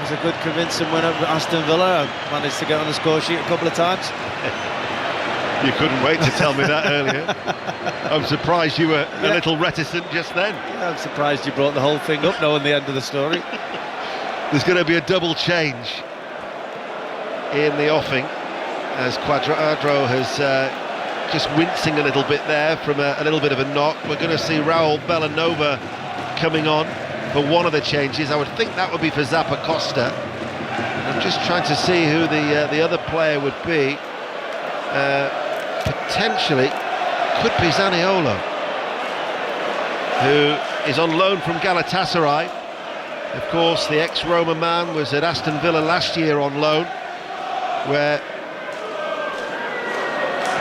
was a good convincing win over Aston Villa. I managed to get on the score sheet a couple of times. You couldn't wait to tell me that earlier. I'm surprised you were a little reticent just then. Yeah, I'm surprised you brought the whole thing up knowing the end of the story. There's going to be a double change in the offing as Cuadrado has just wincing a little bit there from a little bit of a knock. We're going to see Raul Bellanova coming on for one of the changes. I would think that would be for Zappacosta. I'm just trying to see who the other player would be. Potentially could be Zaniolo, who is on loan from Galatasaray. Of course, the ex-Roma man was at Aston Villa last year on loan, where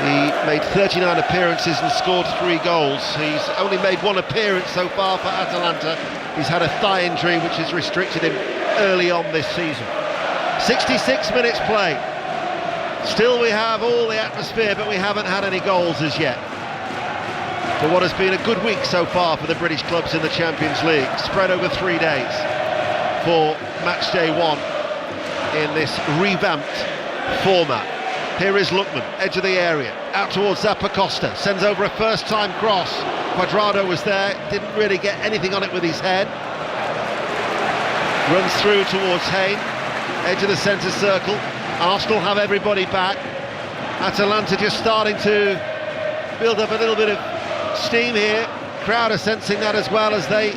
he made 39 appearances and scored 3 goals. He's only made 1 appearance so far for Atalanta. He's had a thigh injury which has restricted him early on this season. 66 minutes played. Still we have all the atmosphere, but we haven't had any goals as yet. For what has been a good week so far for the British clubs in the Champions League, spread over 3 days for match day 1 in this revamped format. Here is Lookman, edge of the area, out towards Zappacosta, sends over a first-time cross. Cuadrado was there, didn't really get anything on it with his head. Runs through towards Hayne, edge of the centre circle. Arsenal have everybody back. Atalanta just starting to build up a little bit of steam here. Crowd are sensing that as well as they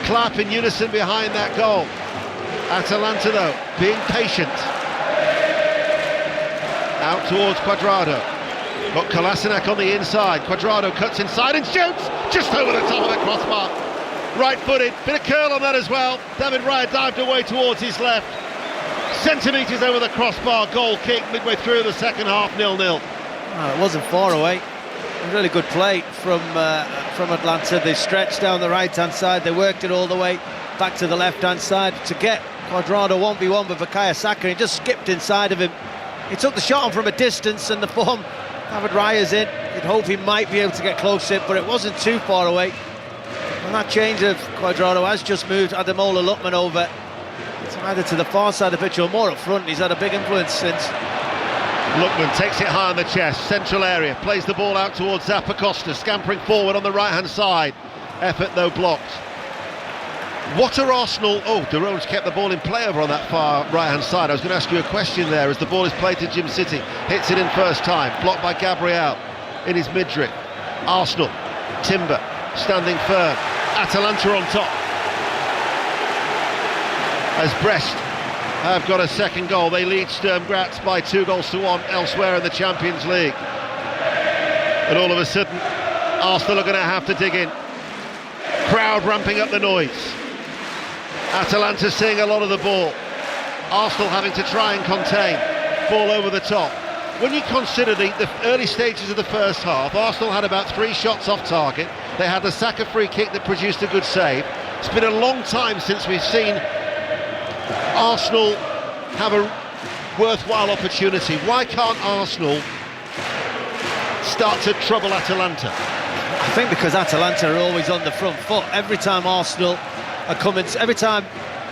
clap in unison behind that goal. Atalanta, though, being patient. Out towards Cuadrado. Got Kolasinac on the inside. Cuadrado cuts inside and shoots just over the top of the crossbar. Right-footed, bit of curl on that as well. David Raya dived away towards his left. Centimetres over the crossbar, goal kick midway through the second half, 0-0. Oh, it wasn't far away. A really good play from Atlanta. They stretched down the right-hand side, they worked it all the way back to the left-hand side to get Cuadrado 1v1 with Bukayo Saka. He just skipped inside of him. He took the shot on from a distance, and the form David Raya's in. You'd hope he might be able to get close to it, but it wasn't too far away. And that change of Cuadrado has just moved Ademola Lookman over. It's either to the far side of the pitch or more up front. He's had a big influence since. Lookman takes it high on the chest, central area, plays the ball out towards Zappacosta, scampering forward on the right-hand side. Effort though blocked. What are Arsenal... Oh, De Roon's kept the ball in play over on that far right-hand side. I was going to ask you a question there as the ball is played to Jim City. Hits it in first time, blocked by Gabriel in his mid-drift. Arsenal, Timber, standing firm. Atalanta on top. As Brest have got a second goal. They lead Sturm Graz by 2-1 elsewhere in the Champions League. And all of a sudden, Arsenal are going to have to dig in. Crowd ramping up the noise. Atalanta seeing a lot of the ball. Arsenal having to try and contain. Ball over the top. When you consider the early stages of the first half, Arsenal had about 3 shots off target. They had the Saka free kick that produced a good save. It's been a long time since we've seen Arsenal have a worthwhile opportunity. Why can't Arsenal start to trouble Atalanta? I think because Atalanta are always on the front foot. Every time Arsenal are coming, every time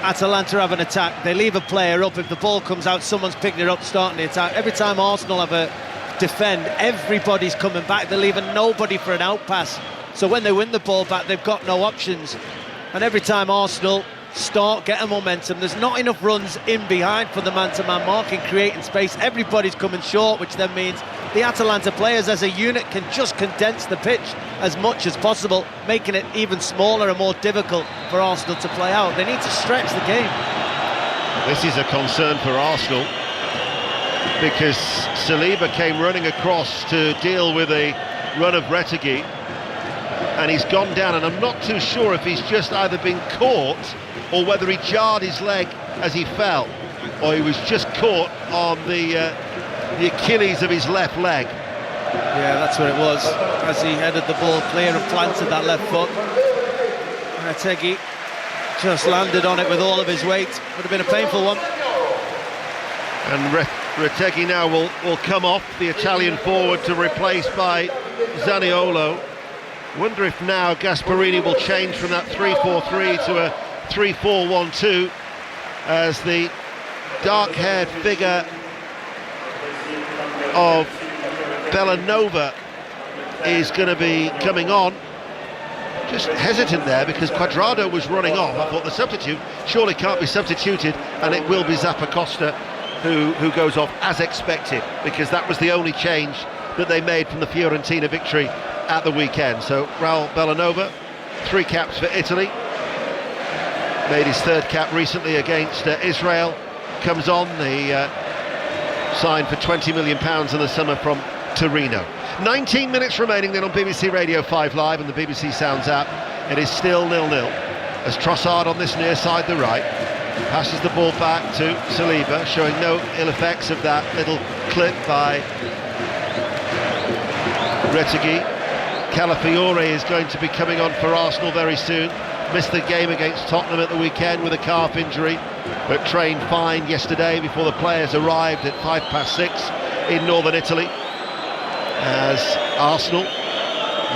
Atalanta have an attack, they leave a player up. If the ball comes out, someone's picking it up, starting the attack. Every time Arsenal have a defend, everybody's coming back. They're leaving nobody for an out-pass. So when they win the ball back, they've got no options. And every time Arsenal start getting momentum, there's not enough runs in behind for the man-to-man marking, creating space. Everybody's coming short, which then means the Atalanta players as a unit can just condense the pitch as much as possible, making it even smaller and more difficult for Arsenal to play out. They need to stretch the game. This is a concern for Arsenal because Saliba came running across to deal with a run of Retegui and he's gone down, and I'm not too sure if he's just either been caught or whether he jarred his leg as he fell, or he was just caught on the Achilles of his left leg. Yeah, that's what it was, as he headed the ball clear and planted that left foot. Retegui just landed on it with all of his weight. Would have been a painful one. And Retegui now will come off, the Italian forward, to replace by Zaniolo. Wonder if now Gasperini will change from that 3-4-3 to a 3-4-1-2 as the dark-haired figure of Bellanova is going to be coming on. Just hesitant there because Cuadrado was running off. I thought the substitute surely can't be substituted, and it will be Zappacosta who goes off as expected, because that was the only change that they made from the Fiorentina victory at the weekend. So Raul Bellanova, 3 caps for Italy, made his 3rd cap recently against Israel, comes on, the signed for £20 million in the summer from Torino. 19 minutes remaining then on BBC Radio 5 Live and the BBC Sounds app. It is still 0-0 as Trossard on this near side, the right, passes the ball back to Saliba, showing no ill effects of that little clip by Retegui. Calafiore is going to be coming on for Arsenal very soon. Missed the game against Tottenham at the weekend with a calf injury, but trained fine yesterday before the players arrived at 6:05 in northern Italy. As Arsenal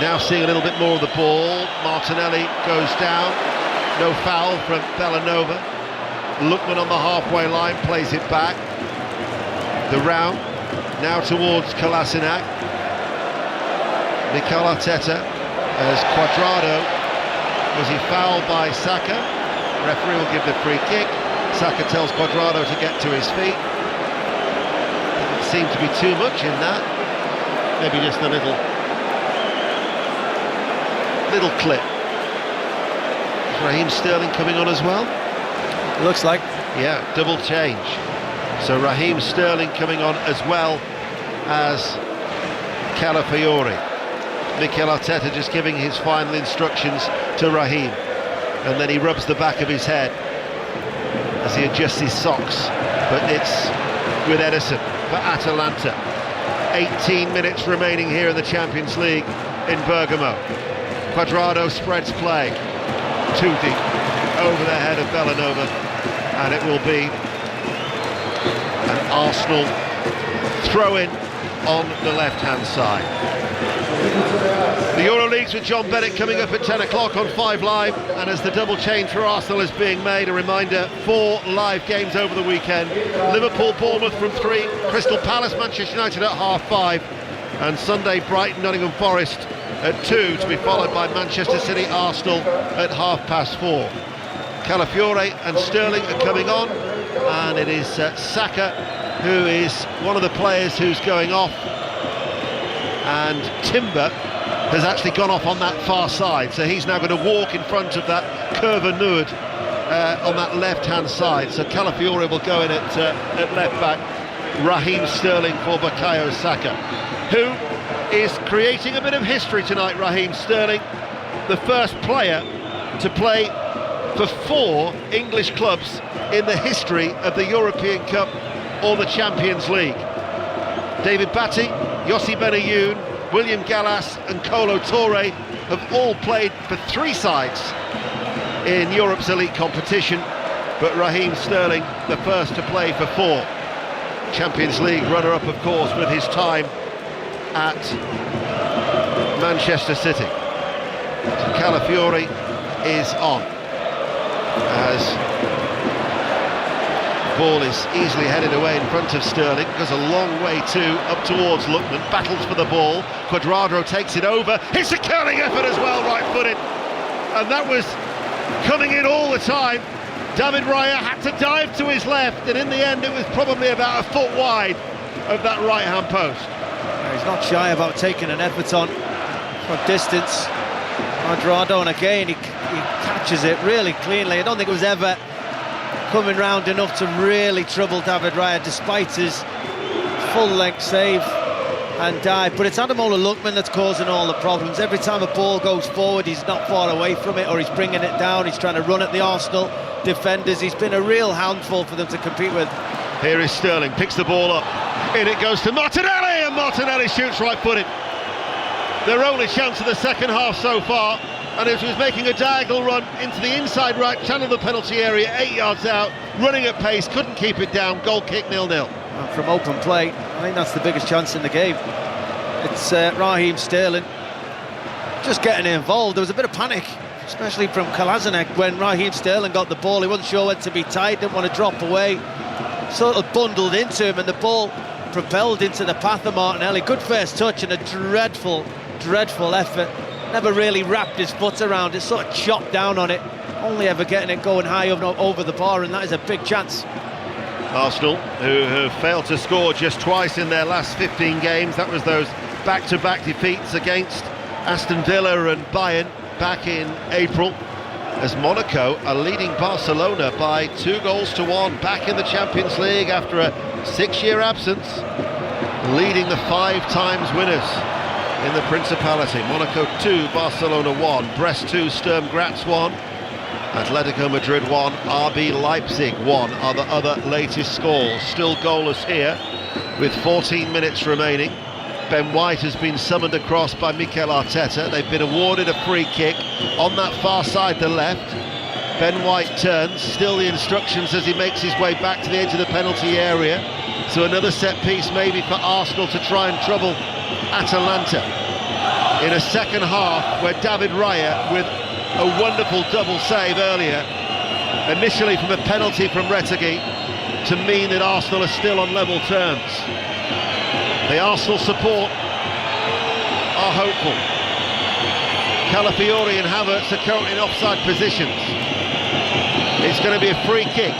now seeing a little bit more of the ball. Martinelli goes down, no foul from Bellanova. Lookman on the halfway line plays it back. The round now towards Kolasinac. Mikel Arteta as Cuadrado. Was he fouled by Saka? Referee will give the free kick. Saka tells Cuadrado to get to his feet. Doesn't seem to be too much in that. Maybe just a little clip. Is Raheem Sterling coming on as well? Looks like. Yeah, double change. So Raheem Sterling coming on as well as Calafiore. Mikel Arteta just giving his final instructions to Raheem, and then he rubs the back of his head as he adjusts his socks. but it's with Edison for Atalanta. 18 minutes remaining here in the Champions League in Bergamo. Cuadrado spreads play, too deep, over the head of Bellanova, and it will be an Arsenal throw-in on the left-hand side. The EuroLeagues with John Bennett coming up at 10 o'clock on 5 Live, and as the double change for Arsenal is being made, a reminder, 4 live games over the weekend. Liverpool, Bournemouth from 3, Crystal Palace, Manchester United at 5:30, and Sunday, Brighton, Nottingham Forest at 2, to be followed by Manchester City, Arsenal at 4:30. Calafiore and Sterling are coming on, and it is Saka who is one of the players who's going off, and Timber has actually gone off on that far side, so he's now going to walk in front of that Curva Nuud on that left-hand side. So Calafiore will go in at left-back, Raheem Sterling for Bukayo Saka, who is creating a bit of history tonight. Raheem Sterling, the first player to play for 4 English clubs in the history of the European Cup or the Champions League. David Batty, Yossi Benayoun, William Gallas and Kolo Touré have all played for 3 sides in Europe's elite competition, but Raheem Sterling the first to play for 4. Champions League runner-up, of course, with his time at Manchester City. So Calafiore is on, as ball is easily headed away in front of Sterling, goes a long way up towards Lookman, battles for the ball, Cuadrado takes it over, it's a curling effort as well, right-footed, and that was coming in all the time. David Raya had to dive to his left, and in the end it was probably about a foot wide of that right-hand post. He's not shy about taking an effort on from distance. Cuadrado, and again he catches it really cleanly. I don't think it was ever coming round enough to really trouble David Raya, despite his full-length save and dive. But it's Ademola Lookman that's causing all the problems. Every time a ball goes forward, he's not far away from it, or he's bringing it down, he's trying to run at the Arsenal defenders. He's been a real handful for them to compete with. Here is Sterling, picks the ball up, in it goes to Martinelli, and Martinelli shoots right-footed. Their only chance of the second half so far, and as he was making a diagonal run into the inside right channel of the penalty area, 8 yards out, running at pace, couldn't keep it down, goal kick 0-0. From open play, I think that's the biggest chance in the game. It's Raheem Sterling just getting involved. There was a bit of panic, especially from Kolasinac, when Raheem Sterling got the ball. He wasn't sure when to be tied, didn't want to drop away, sort of bundled into him, and the ball propelled into the path of Martinelli. Good first touch and a dreadful effort. Never really wrapped his foot around it, sort of chopped down on it, only ever getting it going high over the bar, and that is a big chance. Arsenal, who have failed to score just twice in their last 15 games. That was those back-to-back defeats against Aston Villa and Bayern back in April, as Monaco are leading Barcelona by 2-1, back in the Champions League after a 6-year absence, leading the 5 times winners in the Principality. Monaco 2, Barcelona 1, Brest 2, Sturm Graz 1, Atletico Madrid 1, RB Leipzig 1 are the other latest scores. Still goalless here with 14 minutes remaining. Ben White has been summoned across by Mikel Arteta. They've been awarded a free kick on that far side, the left. Ben White turns, still the instructions as he makes his way back to the edge of the penalty area. So another set piece maybe for Arsenal to try and trouble Atalanta in a second half where David Raya, with a wonderful double save earlier, initially from a penalty from Retegui, to mean that Arsenal are still on level terms. The Arsenal support are hopeful. Calafiore and Havertz are currently in offside positions. It's going to be a free kick.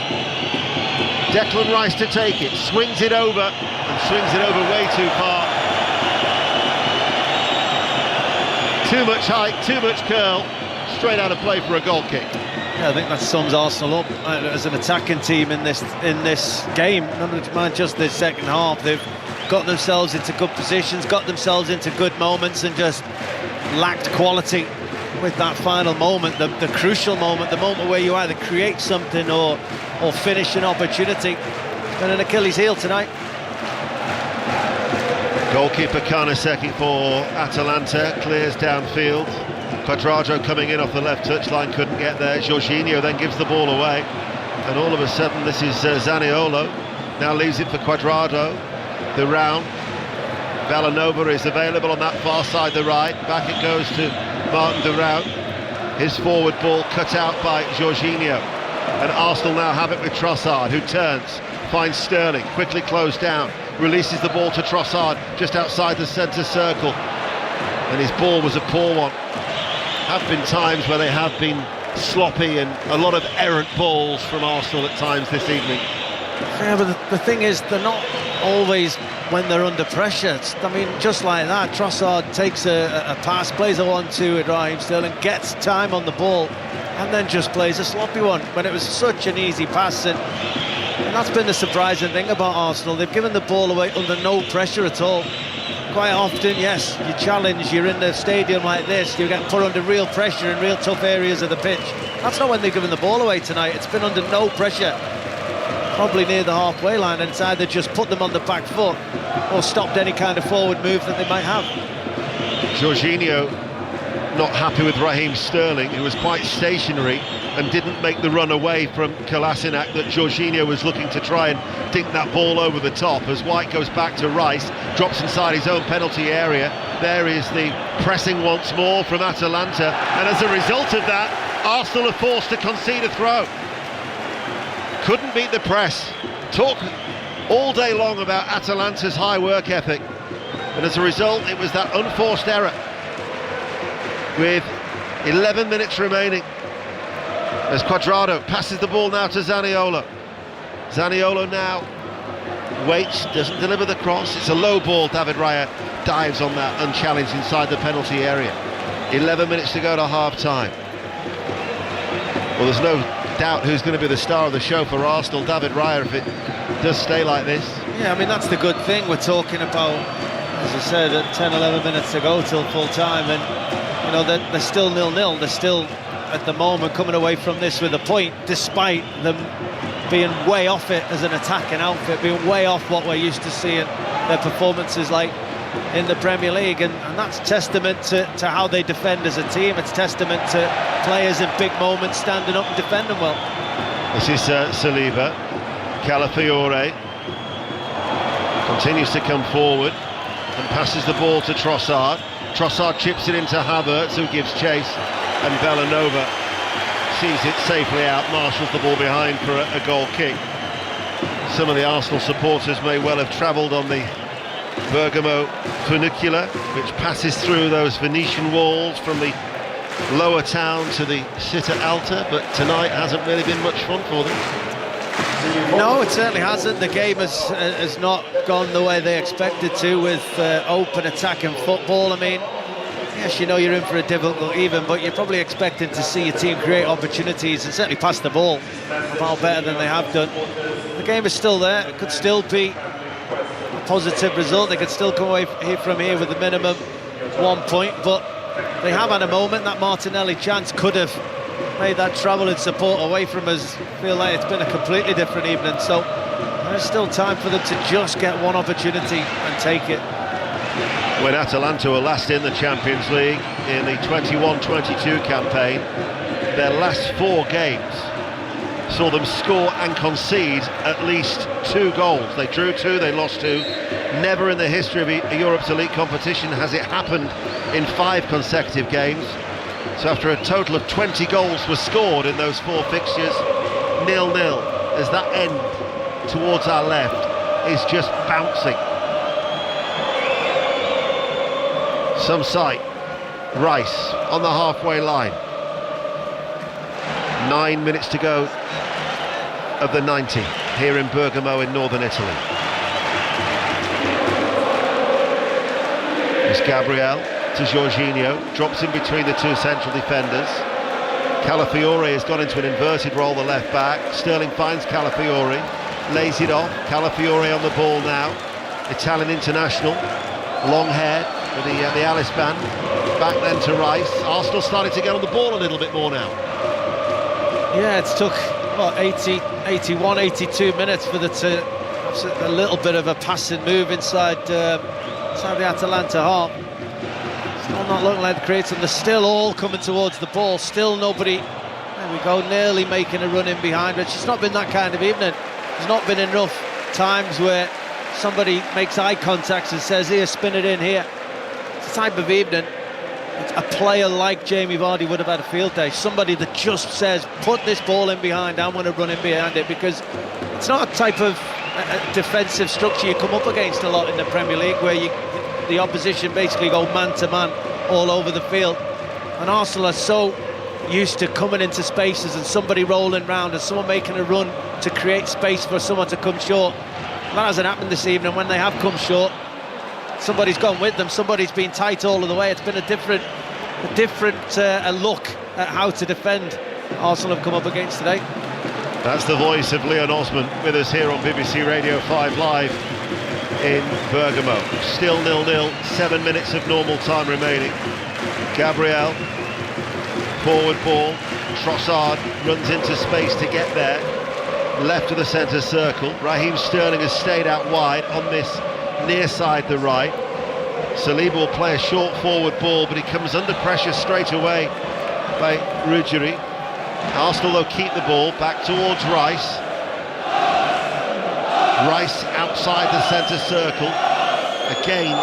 Declan Rice to take it, swings it over, and swings it over way too far. Too much height, too much curl, straight out of play for a goal kick. Yeah, I think that sums Arsenal up as an attacking team in this game. Not mind just this second half. They've got themselves into good positions, got themselves into good moments, and just lacked quality with that final moment, the crucial moment, the moment where you either create something or finish an opportunity. been an Achilles heel tonight. Goalkeeper Karnaseki for Atalanta clears downfield. Cuadrado coming in off the left touchline, couldn't get there. Jorginho then gives the ball away, and all of a sudden this is Zaniolo. Now leaves it for Cuadrado. The round. Villanova is available on that far side, the right. Back it goes to Martin de Round. His forward ball cut out by Jorginho. And Arsenal now have it with Trossard, who turns, finds Sterling, quickly closed down, releases the ball to Trossard just outside the centre circle. And his ball was a poor one. Have been times where they have been sloppy and a lot of errant balls from Arsenal at times this evening. Yeah, but the thing is, they're not always when they're under pressure. I mean, just like that, Trossard takes a pass, plays a 1-2 with Raheem Sterling, gets time on the ball, and then just plays a sloppy one when it was such an easy pass. And that's been the surprising thing about Arsenal. They've given the ball away under no pressure at all. Quite often, yes, you challenge, you're in the stadium like this, you get put under real pressure in real tough areas of the pitch. That's not when they've given the ball away tonight. It's been under no pressure, probably near the halfway line, and it's either just put them on the back foot or stopped any kind of forward move that they might have. Jorginho not happy with Raheem Sterling, who was quite stationary and didn't make the run away from Kolasinac that Jorginho was looking to try and dink that ball over the top. As White goes back to Rice, drops inside his own penalty area. There is the pressing once more from Atalanta, and as a result of that, Arsenal are forced to concede a throw. Couldn't beat the press. Talk all day long about Atalanta's high work ethic, and as a result it was that unforced error with 11 minutes remaining as Cuadrado passes the ball now to Zaniolo. Zaniolo now waits, doesn't deliver the cross. It's a low ball. David Raya dives on that unchallenged inside the penalty area. 11 minutes to go to half-time. Well, there's no doubt who's going to be the star of the show for Arsenal, David Raya, if it does stay like this. Yeah, I mean, that's the good thing. We're talking about, as I said, at 10-11 minutes to go till full-time, and you know, they're still 0-0. They're still, at the moment, coming away from this with a point, despite them being way off it as an attacking outfit, being way off what we're used to seeing their performances like in the Premier League, and that's testament to how they defend as a team. It's testament to players in big moments standing up and defending well. This is Saliba. Calafiore continues to come forward and passes the ball to Trossard. Trossard chips it into Havertz, who gives chase, and Villanova sees it safely out, marshals the ball behind for a goal kick. Some of the Arsenal supporters may well have travelled on the Bergamo funicular, which passes through those Venetian walls from the lower town to the Città Alta, but tonight hasn't really been much fun for them. No, it certainly hasn't. The game has not gone the way they expected to, with open attacking football. I mean, yes, you know you're in for a difficult even, but you're probably expecting to see your team create opportunities and certainly pass the ball far better than they have done. The game is still there. It could still be a positive result. They could still come away from here with a minimum 1 point, but they have had a moment. That Martinelli chance could have made that travel and support away from us feel like it's been a completely different evening. So there's still time for them to just get one opportunity and take it. When Atalanta were last in the Champions League in the 21-22 campaign, their last 4 games saw them score and concede at least 2 goals. They drew 2, they lost 2. Never in the history of Europe's elite competition has it happened in 5 consecutive games. So after a total of 20 goals were scored in those 4 fixtures, 0-0, as that end towards our left is just bouncing. Some sight. Rice on the halfway line. 9 minutes to go of the 90 here in Bergamo in northern Italy. It's Gabriel to Jorginho, drops in between the 2 central defenders. Calafiore has gone into an inverted role, the left back. Sterling finds Calafiore, lays it off. Calafiore on the ball now. Italian international, long hair with the Alice band. Back then to Rice. Arsenal starting to get on the ball a little bit more now. Yeah, it's took, what, 81, 82 minutes for them to A little bit of a passing move inside the Atalanta half. Still not looking like creating. They're still all coming towards the ball. Still nobody. There we go, nearly making a run in behind. But it's not been that kind of evening. There's not been enough times where somebody makes eye contact and says, here, spin it in here. It's the type of evening a player like Jamie Vardy would have had a field day. Somebody that just says, put this ball in behind, I'm going to run in behind it, because it's not a type of defensive structure you come up against a lot in the Premier League, where the opposition basically go man to man all over the field. And Arsenal are so used to coming into spaces and somebody rolling round and someone making a run to create space for someone to come short. That hasn't happened this evening. When they have come short, somebody's gone with them, somebody's been tight all of the way. It's been a different look at how to defend Arsenal have come up against today. That's the voice of Leon Osman with us here on BBC Radio 5 Live in Bergamo. Still 0-0, 7 minutes of normal time remaining. Gabriel, forward ball, Trossard runs into space to get there, left of the centre circle. Raheem Sterling has stayed out wide on this near side, the right. Saliba will play a short forward ball, but he comes under pressure straight away by Ruggieri. Arsenal though keep the ball back towards Rice. Rice outside the centre circle. Again,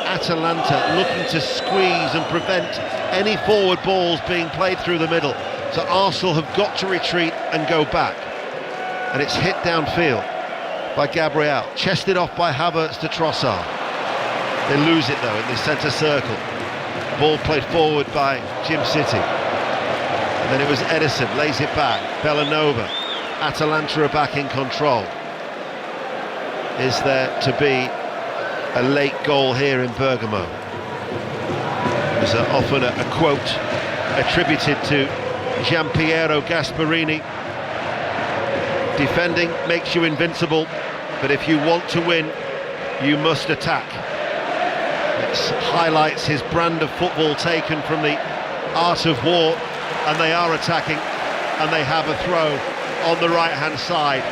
Atalanta looking to squeeze and prevent any forward balls being played through the middle. So Arsenal have got to retreat and go back. And it's hit downfield by Gabriel, chested off by Havertz to Trossard. They lose it though in the centre circle. Ball played forward by Jim City. And then it was Edison, lays it back. Bellanova. Atalanta are back in control. Is there to be a late goal here in Bergamo? There's often a quote attributed to Gianpiero Gasperini. Defending makes you invincible, but if you want to win, you must attack. It highlights his brand of football taken from the art of war, and they are attacking, and they have a throw on the right-hand side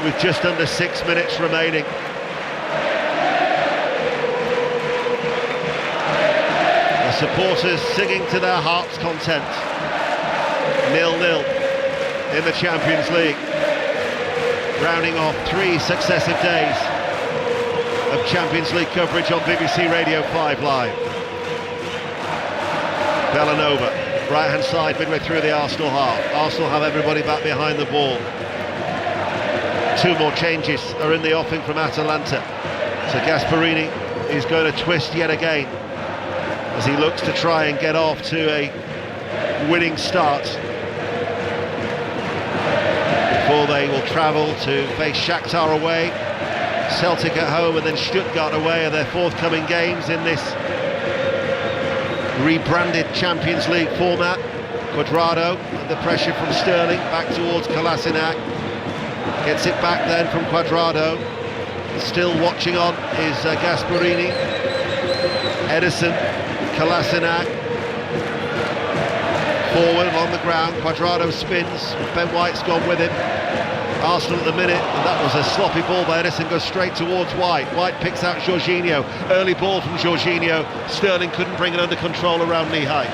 with just under 6 minutes remaining. The supporters singing to their heart's content. 0-0 in the Champions League. Rounding off 3 successive days of Champions League coverage on BBC Radio 5 Live. Bellanova, right-hand side, midway through the Arsenal half. Arsenal have everybody back behind the ball. 2 more changes are in the offing from Atalanta. So Gasperini is going to twist yet again as he looks to try and get off to a winning start before they will travel to face Shakhtar away, Celtic at home, and then Stuttgart away are their forthcoming games in this rebranded Champions League format. Cuadrado, under pressure from Sterling, back towards Kolasinac. Gets it back then from Cuadrado. Still watching on is Gasperini. Edison, Kolasinac. Forward on the ground, Cuadrado spins, Ben White's gone with him. Arsenal at the minute, and that was a sloppy ball by Edison, goes straight towards White. White picks out Jorginho, early ball from Jorginho. Sterling couldn't bring it under control around knee high.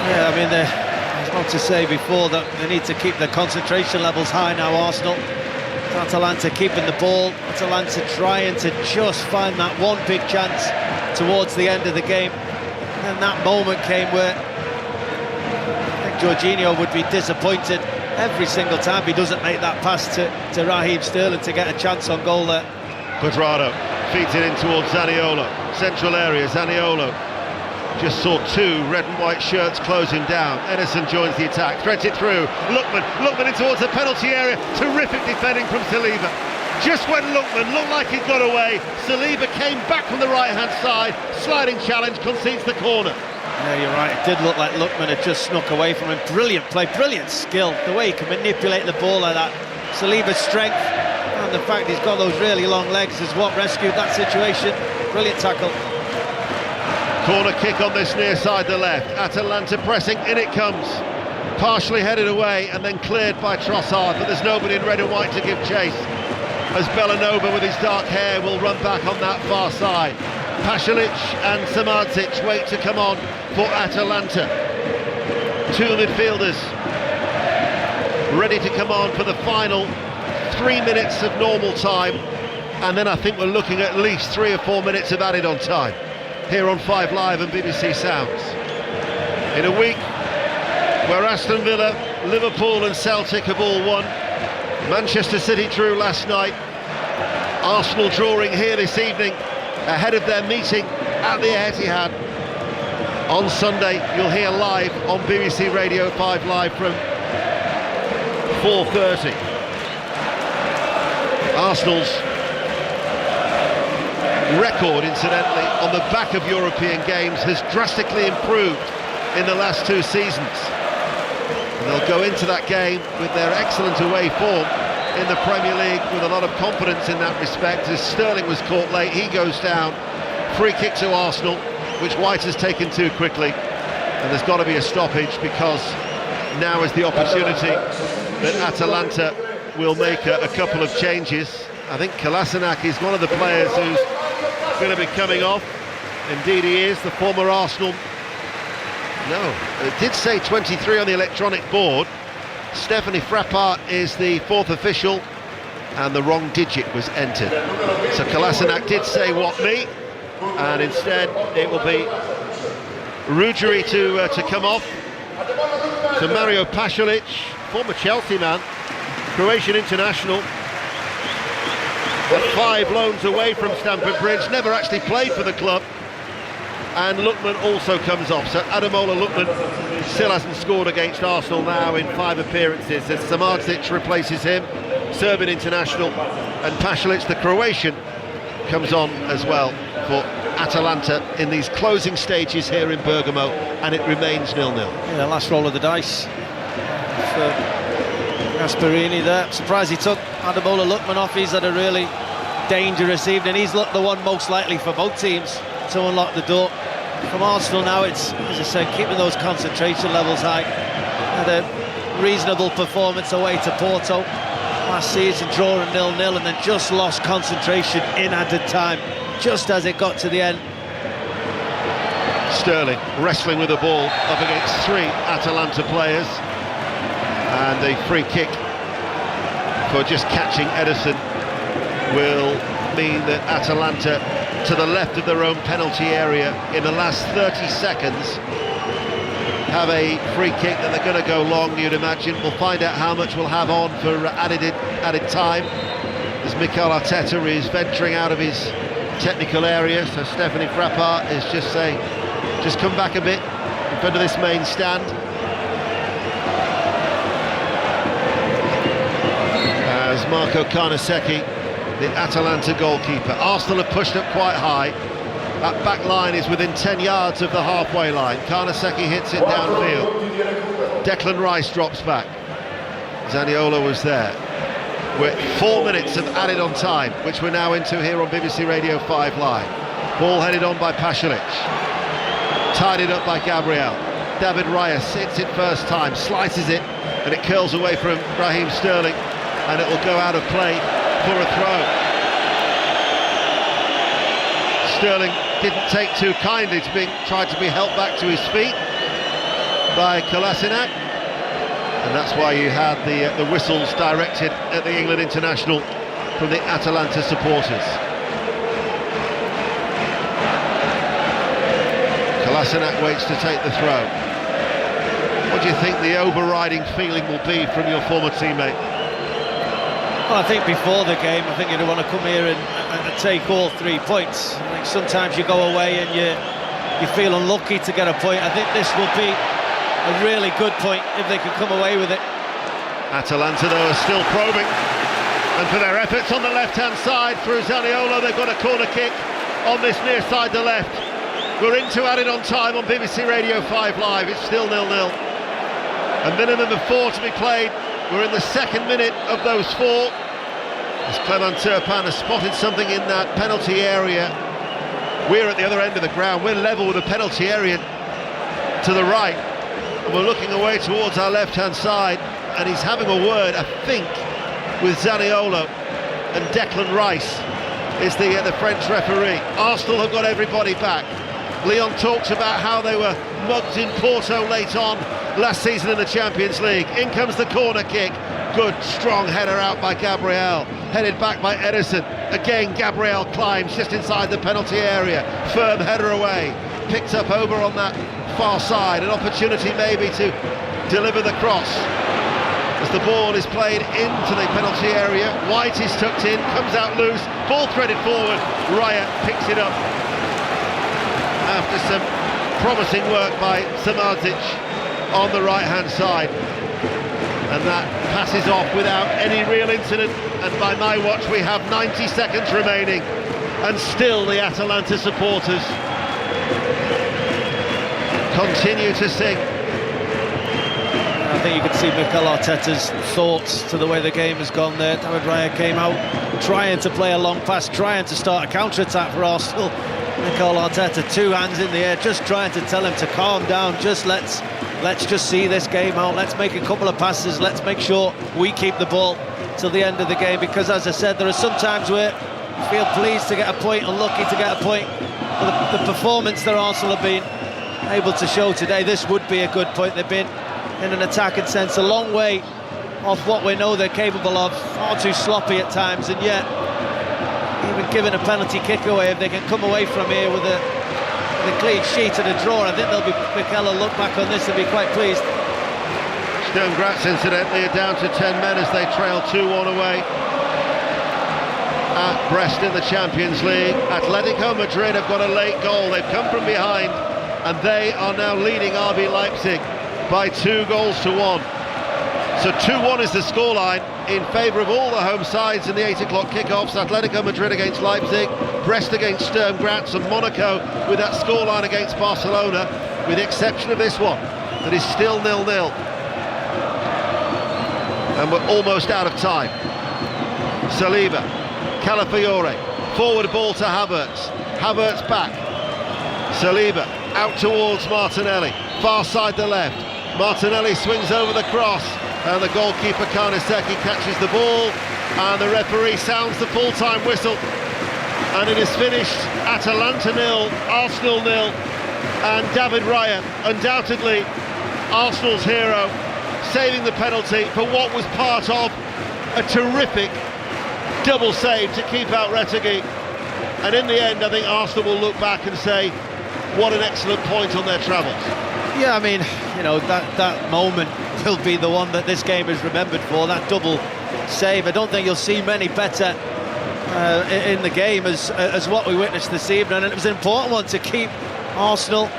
Yeah, I mean, there's not to say before that they need to keep their concentration levels high now, Arsenal. Atalanta keeping the ball, Atalanta trying to just find that one big chance towards the end of the game. And that moment came where I think Jorginho would be disappointed every single time he doesn't make that pass to Raheem Sterling to get a chance on goal there. Cuadrado feeds it in towards Zaniolo. Central area, Zaniolo just saw 2 red and white shirts closing down. Edison joins the attack, threads it through. Lookman in towards the penalty area. Terrific defending from Saliba. Just when Lookman looked like he'd got away, Saliba came back from the right-hand side. Sliding challenge, concedes the corner. Yeah, you're right. It did look like Lookman had just snuck away from him. Brilliant play, brilliant skill. The way he can manipulate the ball like that. Saliba's strength and the fact he's got those really long legs is what rescued that situation. Brilliant tackle. Corner kick on this near side, the left. Atalanta pressing, in it comes. partially headed away and then cleared by Trossard, but there's nobody in red and white to give chase, as Belanova with his dark hair will run back on that far side. Pasalic and Samardzic wait to come on for Atalanta. Two midfielders ready to come on for the final 3 minutes of normal time, and then I think we're looking at least 3 or 4 minutes of added on time here on 5 Live and BBC Sounds. In a week where Aston Villa, Liverpool and Celtic have all won, Manchester City drew last night, Arsenal drawing here this evening ahead of their meeting at the Etihad. On Sunday you'll hear live on BBC Radio 5 Live from 4:30. Arsenal's record, incidentally, on the back of European games has drastically improved in the last 2 seasons. And they'll go into that game with their excellent away form in the Premier League with a lot of confidence in that respect. As Sterling was caught late, he goes down. Free kick to Arsenal, which White has taken too quickly. And there's got to be a stoppage, because now is the opportunity that Atalanta will make a couple of changes. I think Kolasinac is one of the players who's going to be coming off. Indeed he is, the former Arsenal. No, it did say 23 on the electronic board. Stephanie Frappart is the 4th official, and the wrong digit was entered. So Kolasinac did say what me, and instead it will be Ruggieri to come off. So Mario Pasalic, former Chelsea man, Croatian international, got 5 loans away from Stamford Bridge, never actually played for the club. And Lookman also comes off, so Ademola Lookman still hasn't scored against Arsenal now in 5 appearances, as Samardzic replaces him, Serbian international, and Pasalic, the Croatian, comes on as well for Atalanta in these closing stages here in Bergamo, and it remains 0-0. Yeah, last roll of the dice for Gasperini there. Surprised he took Ademola Lookman off. He's had a really dangerous evening. He's looked the one most likely for both teams to unlock the door. From Arsenal now, it's, as I said, keeping those concentration levels high. Had a reasonable performance away to Porto last season, drawing 0-0, and then just lost concentration in added time, just as it got to the end. Sterling wrestling with the ball up against 3 Atalanta players, and a free kick for just catching Ederson will mean that Atalanta, to the left of their own penalty area in the last 30 seconds, have a free kick that they're going to go long, you'd imagine. We'll find out how much we'll have on for added time, as Mikel Arteta is venturing out of his technical area. So Stephanie Frappart is just saying, just come back a bit in front of this main stand. As Marco Carnesecchi, the Atalanta goalkeeper. Arsenal have pushed up quite high. That back line is within 10 yards of the halfway line. Carnesecchi hits it downfield. Declan Rice drops back. Zaniolo was there. We're 4 minutes of added on time, which we're now into here on BBC Radio 5 Live. Ball headed on by Pasalic. Tidied up by Gabriel. David Raya hits it first time, slices it, and it curls away from Raheem Sterling, and it will go out of play for a throw. Sterling didn't take too kindly to being tried to be helped back to his feet by Kolasinac, and that's why you had the whistles directed at the England international from the Atalanta supporters. Kolasinac waits to take the throw. What do you think the overriding feeling will be from your former teammate? Well, I think before the game, I think you'd want to come here and take all 3 points. I think sometimes you go away and you feel unlucky to get a point. I think this will be a really good point if they can come away with it. Atalanta, though, are still probing, and for their efforts on the left-hand side through Zaniolo, they've got a corner kick on this near side to left. We're into added on time on BBC Radio 5 Live. It's still 0-0. A minimum of 4 to be played. We're in the 2nd minute of those 4. As Clement Turpin has spotted something in that penalty area. We're at the other end of the ground. We're level with the penalty area to the right. And we're looking away towards our left-hand side, and he's having a word, I think, with Zaniolo, and Declan Rice is the French referee. Arsenal have got everybody back. Leon talks about how they were mugged in Porto late on last season in the Champions League. In comes the corner kick. Good, strong header out by Gabriel. Headed back by Edison. Again, Gabriel climbs just inside the penalty area. Firm header away. Picked up over on that far side. An opportunity maybe to deliver the cross. As the ball is played into the penalty area, White is tucked in, comes out loose, ball threaded forward, Raya picks it up after some promising work by Samardzic on the right-hand side, and that passes off without any real incident, and by my watch we have 90 seconds remaining, and still the Atalanta supporters continue to sing. I think you can see Mikel Arteta's thoughts to the way the game has gone there. David Raya came out trying to play a long pass, trying to start a counter-attack for Arsenal. Mikel Arteta, 2 hands in the air, just trying to tell him to calm down. Just let's just see this game out. Let's make a couple of passes. Let's make sure we keep the ball till the end of the game, because as I said, there are some times where you feel pleased to get a point, unlucky to get a point. But the performance that Arsenal have been able to show today, this would be a good point. They've been, in an attacking sense, a long way off what we know they're capable of. Far too sloppy at times, and yet even given a penalty kick away, if they can come away from here with a clean sheet and a draw, I think Mikel will look back on this and be quite pleased. Sturm Graz, incidentally, are down to 10 men as they trail 2-1 away at Brest in the Champions League. Atletico Madrid have got a late goal. They've come from behind, and they are now leading RB Leipzig by 2-1. So 2-1 is the scoreline in favour of all the home sides in the 8 o'clock kickoffs. Atletico Madrid against Leipzig, Brest against Sturm Graz, and Monaco with that scoreline against Barcelona, with the exception of this one that is still 0-0. And we're almost out of time. Saliba, Calafiore, forward ball to Havertz. Havertz back. Saliba out towards Martinelli, far side the left. Martinelli swings over the cross, and the goalkeeper Karnaseki catches the ball, and the referee sounds the full-time whistle, and it is finished. Atalanta 0, Arsenal 0, and David Raya, undoubtedly Arsenal's hero, saving the penalty for what was part of a terrific double save to keep out Retegui. And in the end, I think Arsenal will look back and say, what an excellent point on their travels. Yeah, I mean, you know, that moment will be the one that this game is remembered for, that double save. I don't think you'll see many better in the game as what we witnessed this evening, and it was an important one to keep Arsenal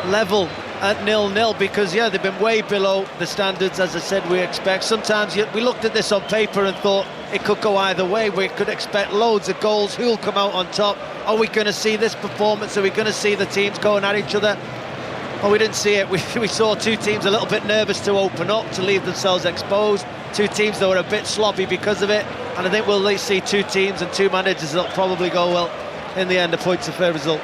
level at 0-0, because yeah, they've been way below the standards, as I said, we expect. Sometimes we looked at this on paper and thought it could go either way. We could expect loads of goals. Who'll come out on top? Are we going to see this performance? Are we going to see the teams going at each other? Well, we didn't see it. We saw 2 teams a little bit nervous to open up, to leave themselves exposed. 2 teams that were a bit sloppy because of it. And I think we'll see 2 teams and 2 managers that'll probably go, well, in the end, a point's a fair result.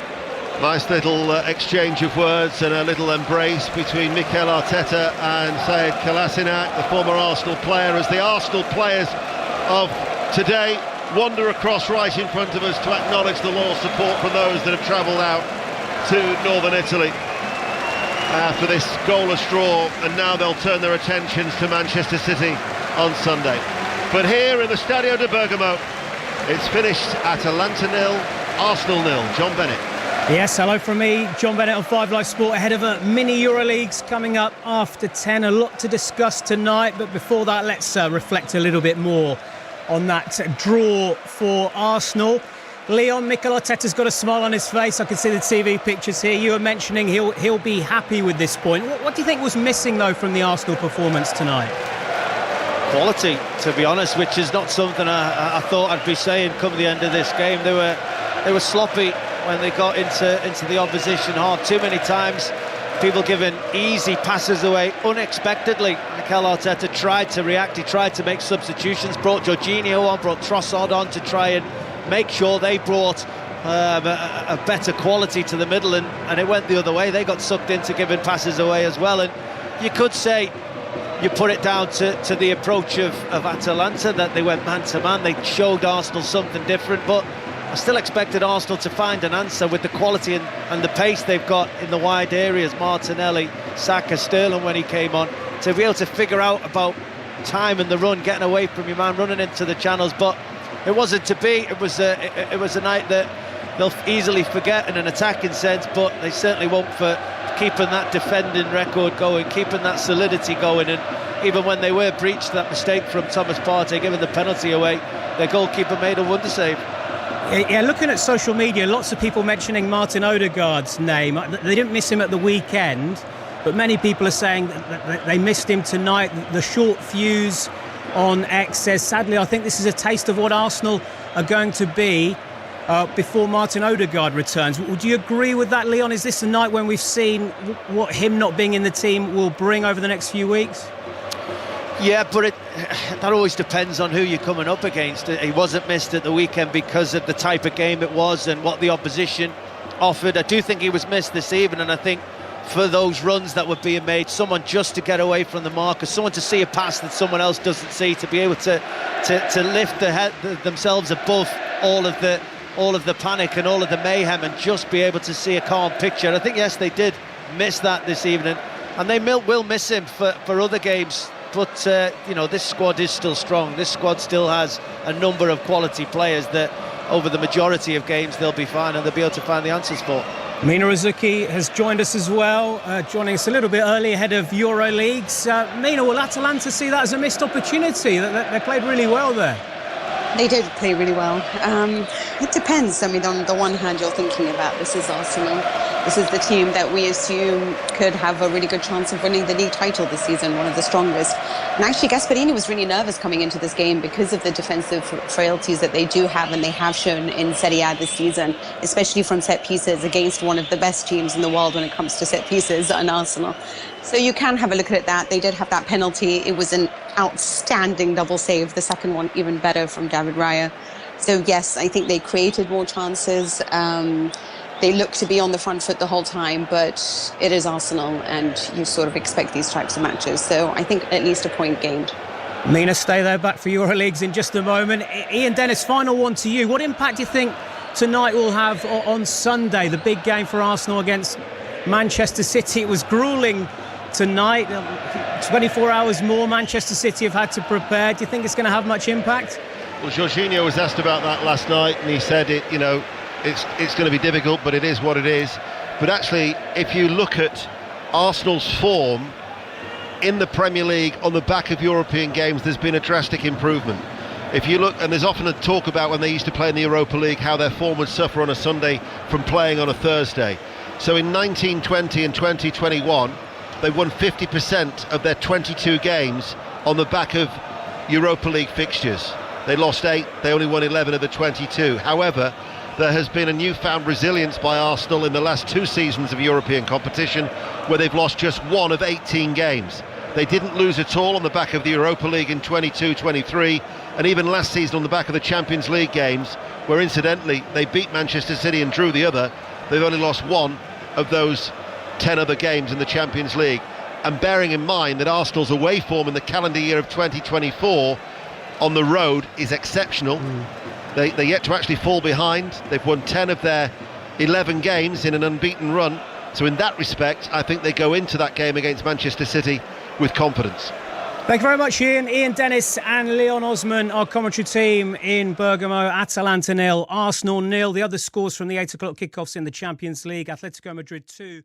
Nice little exchange of words and a little embrace between Mikel Arteta and Sead Kolasinac, the former Arsenal player, as the Arsenal players of today wander across right in front of us to acknowledge the loyal support from those that have travelled out to northern Italy for this goalless draw, and now they'll turn their attentions to Manchester City on Sunday. But here in the Stadio de Bergamo, it's finished Atalanta 0, Arsenal 0. John Bennett. Yes, hello from me, John Bennett on 5 Live Sport, ahead of a mini Euroleagues coming up after 10. A lot to discuss tonight, but before that, let's reflect a little bit more on that draw for Arsenal. Leon, Mikel Arteta's got a smile on his face. I can see the TV pictures here. You were mentioning he'll be happy with this point. What do you think was missing, though, from the Arsenal performance tonight? Quality, to be honest, which is not something I thought I'd be saying come the end of this game. They were sloppy when they got into the opposition half. Too many times, people giving easy passes away unexpectedly. Mikel Arteta tried to react. He tried to make substitutions. Brought Jorginho on, brought Trossard on to try and make sure they brought a better quality to the middle, and it went the other way. They got sucked into giving passes away as well, and you could say you put it down to the approach of Atalanta, that they went man-to-man. They showed Arsenal something different, but I still expected Arsenal to find an answer with the quality and the pace they've got in the wide areas. Martinelli, Saka, Sterling when he came on, to be able to figure out about time in the run, getting away from your man, running into the channels. But it wasn't to be. It was a night that they'll easily forget in an attacking sense, but they certainly won't for keeping that defending record going, keeping that solidity going. And even when they were breached, that mistake from Thomas Partey giving the penalty away, their goalkeeper made a wonder save. Yeah, looking at social media, lots of people mentioning Martin Odegaard's name. They didn't miss him at the weekend, but many people are saying that they missed him tonight. The short fuse on X says, sadly, I think this is a taste of what Arsenal are going to be before Martin Odegaard returns. Would you agree with that, Leon? Is this a night when we've seen what him not being in the team will bring over the next few weeks? Yeah, but that always depends on who you're coming up against. He wasn't missed at the weekend because of the type of game it was and what the opposition offered. I do think he was missed this evening, and I think for those runs that were being made, someone just to get away from the marker, someone to see a pass that someone else doesn't see, to be able to lift themselves above all of the panic and all of the mayhem, and just be able to see a calm picture. And I think, yes, they did miss that this evening, and they will miss him for other games. But, this squad is still strong. This squad still has a number of quality players that over the majority of games they'll be fine, and they'll be able to find the answers for. Mina Rizuki has joined us as well, joining us a little bit early ahead of Euroleagues. Mina, will Atalanta see that as a missed opportunity? They played really well there. They did play really well. It depends. I mean, on the one hand, you're thinking about this is Arsenal. This is the team that we assume could have a really good chance of winning the league title this season, one of the strongest. And actually, Gasperini was really nervous coming into this game because of the defensive frailties that they do have, and they have shown in Serie A this season, especially from set pieces against one of the best teams in the world when it comes to set pieces, and Arsenal. So you can have a look at that. They did have that penalty. It was an outstanding double save. The second one even better from David Raya. So yes, I think they created more chances. They look to be on the front foot the whole time, but it is Arsenal, and you sort of expect these types of matches. So I think at least a point gained. Mina, stay there, back for Euroleagues in just a moment. Ian Dennis, final one to you. What impact do you think tonight will have on Sunday, the big game for Arsenal against Manchester City? It was gruelling tonight. 24 hours more Manchester City have had to prepare. Do you think it's going to have much impact? Well, Jorginho was asked about that last night, and he said it's going to be difficult, but it is what it is. But actually, if you look at Arsenal's form in the Premier League on the back of European games, there's been a drastic improvement. If you look, and there's often a talk about when they used to play in the Europa League, how their form would suffer on a Sunday from playing on a Thursday. So in 1920 and 2021, they won 50% of their 22 games on the back of Europa League fixtures. They lost 8, they only won 11 of the 22. However, there has been a newfound resilience by Arsenal in the last 2 seasons of European competition, where they've lost just 1 of 18 games. They didn't lose at all on the back of the Europa League in 22-23, and even last season on the back of the Champions League games, where incidentally they beat Manchester City and drew the other. They've only lost 1 of those 10 other games in the Champions League. And bearing in mind that Arsenal's away form in the calendar year of 2024 on the road is exceptional. They're yet to actually fall behind. They've won 10 of their 11 games in an unbeaten run. So in that respect, I think they go into that game against Manchester City with confidence. Thank you very much, Ian. Ian Dennis and Leon Osman, our commentary team in Bergamo. Atalanta 0, Arsenal 0. The other scores from the 8 o'clock kickoffs in the Champions League: Atletico Madrid 2.